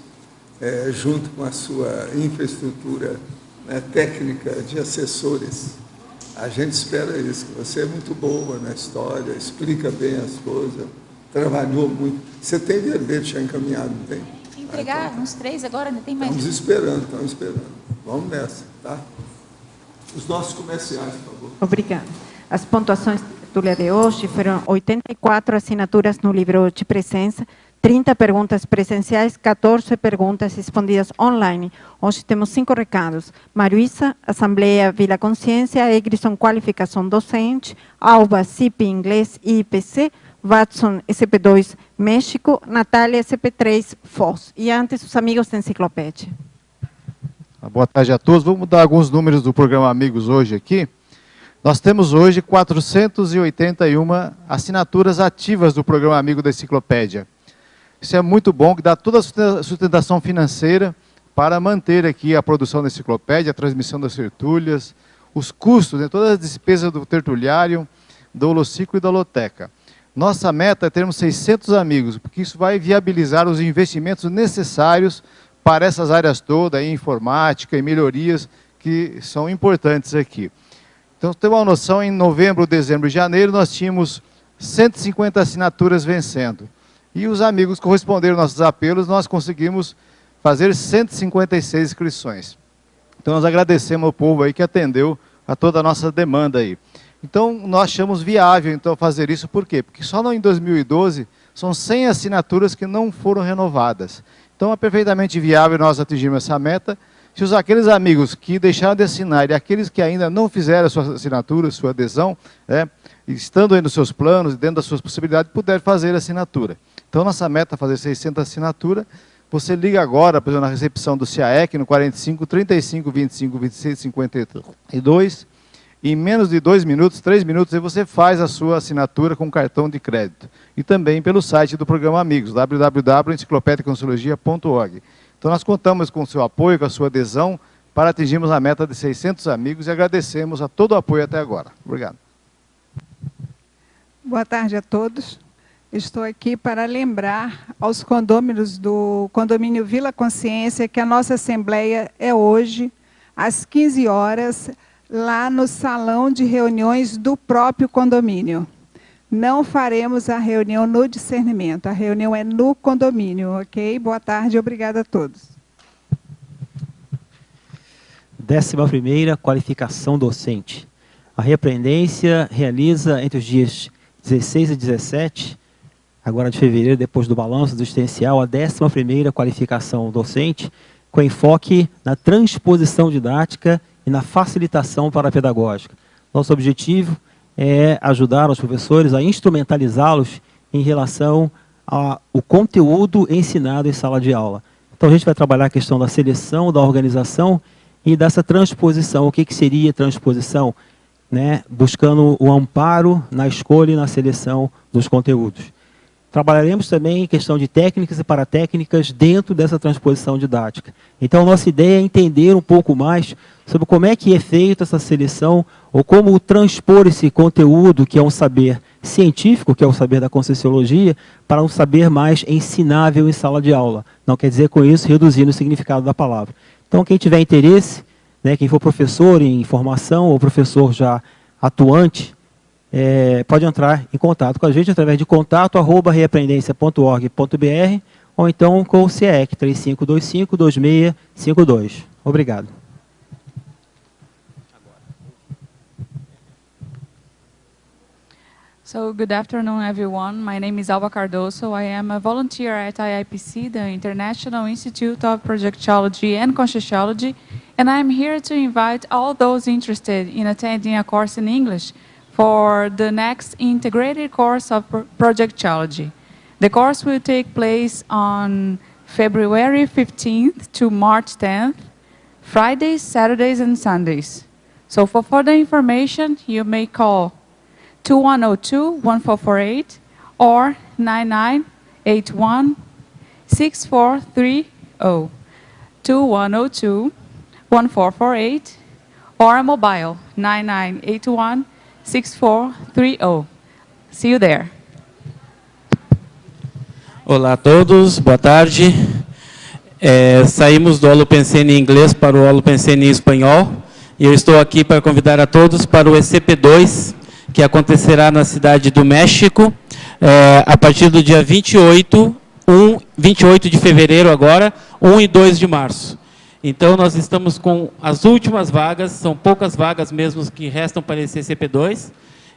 Junto com a sua infraestrutura, né, técnica de assessores. A gente espera isso, que você é muito boa na história, explica bem as coisas, trabalhou muito. Você tem verbete já encaminhado, não tem? Entregar uns 3 agora, ainda tem mais. Estamos esperando. Vamos nessa, tá? Os nossos comerciais, por favor. Obrigada. As pontuações de hoje foram 84 assinaturas no livro de presença, 30 perguntas presenciais, 14 perguntas respondidas online. Hoje temos 5 recados. Maruísa, Assembleia Vila Consciência, Egrisson, Qualificação Docente, Alba, CIP, Inglês e IPC, Watson, SP2, México, Natália, SP3, Foz. E antes, os amigos da Enciclopédia. Boa tarde a todos. Vamos dar alguns números do programa Amigos hoje aqui. Nós temos hoje 481 assinaturas ativas do programa Amigo da Enciclopédia. Isso é muito bom, que dá toda a sustentação financeira para manter aqui a produção da enciclopédia, a transmissão das tertúlias, os custos, né, todas as despesas do tertuliário, do holociclo e da holoteca. Nossa meta é termos 600 amigos, porque isso vai viabilizar os investimentos necessários para essas áreas todas, aí, informática e melhorias que são importantes aqui. Então, tem uma noção, em novembro, dezembro e janeiro, nós tínhamos 150 assinaturas vencendo. E os amigos corresponderam aos nossos apelos, nós conseguimos fazer 156 inscrições. Então, nós agradecemos ao povo aí que atendeu a toda a nossa demanda aí. Então, nós achamos viável, então, fazer isso. Por quê? Porque só em 2012, são 100 assinaturas que não foram renovadas. Então, é perfeitamente viável nós atingirmos essa meta. Se aqueles amigos que deixaram de assinar e aqueles que ainda não fizeram a sua assinatura, a sua adesão, estando aí nos seus planos, dentro das suas possibilidades, puderem fazer a assinatura. Então, nossa meta é fazer 600 assinaturas. Você liga agora, por exemplo, na recepção do CIAEC, no 45 35 25 26 52, em menos de 2 minutos, 3 minutos, aí você faz a sua assinatura com cartão de crédito. E também pelo site do programa Amigos, www.enciclopediaconselologia.org. Então, nós contamos com o seu apoio, com a sua adesão, para atingirmos a meta de 600 amigos e agradecemos a todo o apoio até agora. Obrigado. Boa tarde a todos. Estou aqui para lembrar aos condôminos do condomínio Vila Consciência que a nossa assembleia é hoje, às 15 horas, lá no salão de reuniões do próprio condomínio. Não faremos a reunião no discernimento, a reunião é no condomínio, ok? Boa tarde e obrigada a todos. 11ª qualificação docente. A repreendência realiza entre os dias 16 e 17, agora de fevereiro, depois do balanço existencial, a 11ª qualificação docente, com enfoque na transposição didática e na facilitação parapedagógica. Nosso objetivo é ajudar os professores a instrumentalizá-los em relação ao conteúdo ensinado em sala de aula. Então, a gente vai trabalhar a questão da seleção, da organização e dessa transposição. O que seria transposição? Buscando o amparo na escolha e na seleção dos conteúdos. Trabalharemos também em questão de técnicas e paratécnicas dentro dessa transposição didática. Então, a nossa ideia é entender um pouco mais sobre como é que é feita essa seleção ou como transpor esse conteúdo, que é um saber científico, que é o saber da Conscienciologia, para um saber mais ensinável em sala de aula. Não quer dizer com isso reduzir o significado da palavra. Então, quem tiver interesse, quem for professor em formação ou professor já atuante, pode entrar em contato com a gente através de contato@reaprendência.org.br ou então com o CIEC 3525-2652. Obrigado. So, good afternoon, everyone. My name is Alba Cardoso. I am a volunteer at IIPC, the International Institute of Projectology and Conscienciology, and I'm here to invite all those interested in attending a course in English for the next integrated course of Projectology. The course will take place on February 15th to March 10th, Fridays, Saturdays, and Sundays. So for further information, you may call 2102-1448 or 9981-643 2102-1448 or a mobile 9981-6430. See you there. Olá a todos, boa tarde. Saímos do Holopensene em inglês para o Holopensene em espanhol. E eu estou aqui para convidar a todos para o ECP2, que acontecerá na cidade do México, a partir do dia 28 de fevereiro agora, 1 e 2 de março. Então, nós estamos com as últimas vagas, são poucas vagas mesmo que restam para esse ECP2.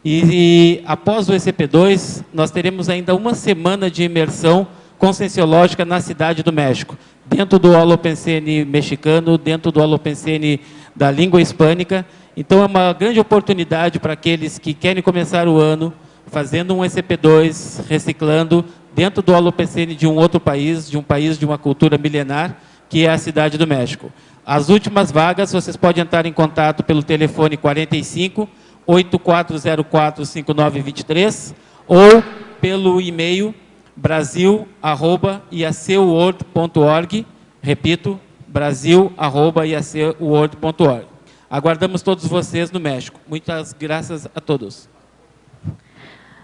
E após o ECP2, nós teremos ainda uma semana de imersão conscienciológica na cidade do México, dentro do Holopensene mexicano, dentro do Holopensene da língua hispânica. Então, é uma grande oportunidade para aqueles que querem começar o ano fazendo um ECP2, reciclando, dentro do Holopensene de um outro país, de uma cultura milenar, que é a cidade do México. As últimas vagas, vocês podem entrar em contato pelo telefone 45 8404-5923 ou pelo e-mail brasil@iacworld.org. Repito, brasil@iacworld.org. Aguardamos todos vocês no México. Muitas graças a todos.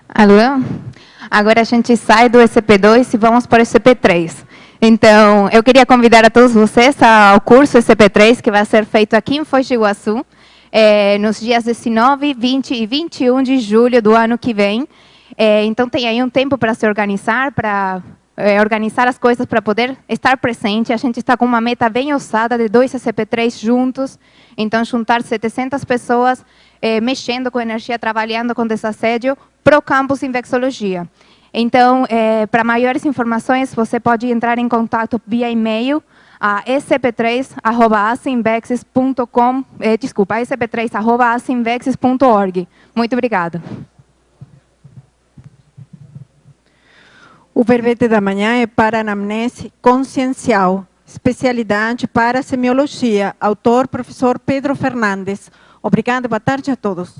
Alô? Agora a gente sai do ECP2 e vamos para o ECP3. Então, eu queria convidar a todos vocês ao curso ECP3, que vai ser feito aqui em Foz do Iguaçu, nos dias 19, 20 e 21 de julho do ano que vem. Então, tem aí um tempo para se organizar, para organizar as coisas para poder estar presente. A gente está com uma meta bem ousada de 2 ECP3 juntos. Então, juntar 700 pessoas mexendo com energia, trabalhando com desassédio para o campus em Vexologia. Então, para maiores informações, você pode entrar em contato via e-mail a ecp3@asimvexis.com, ecp3@asimvexis.org. Muito obrigada. O verbete da manhã é para anamnese consciencial, especialidade para semiologia, autor professor Pedro Fernandes. Obrigada, boa tarde a todos.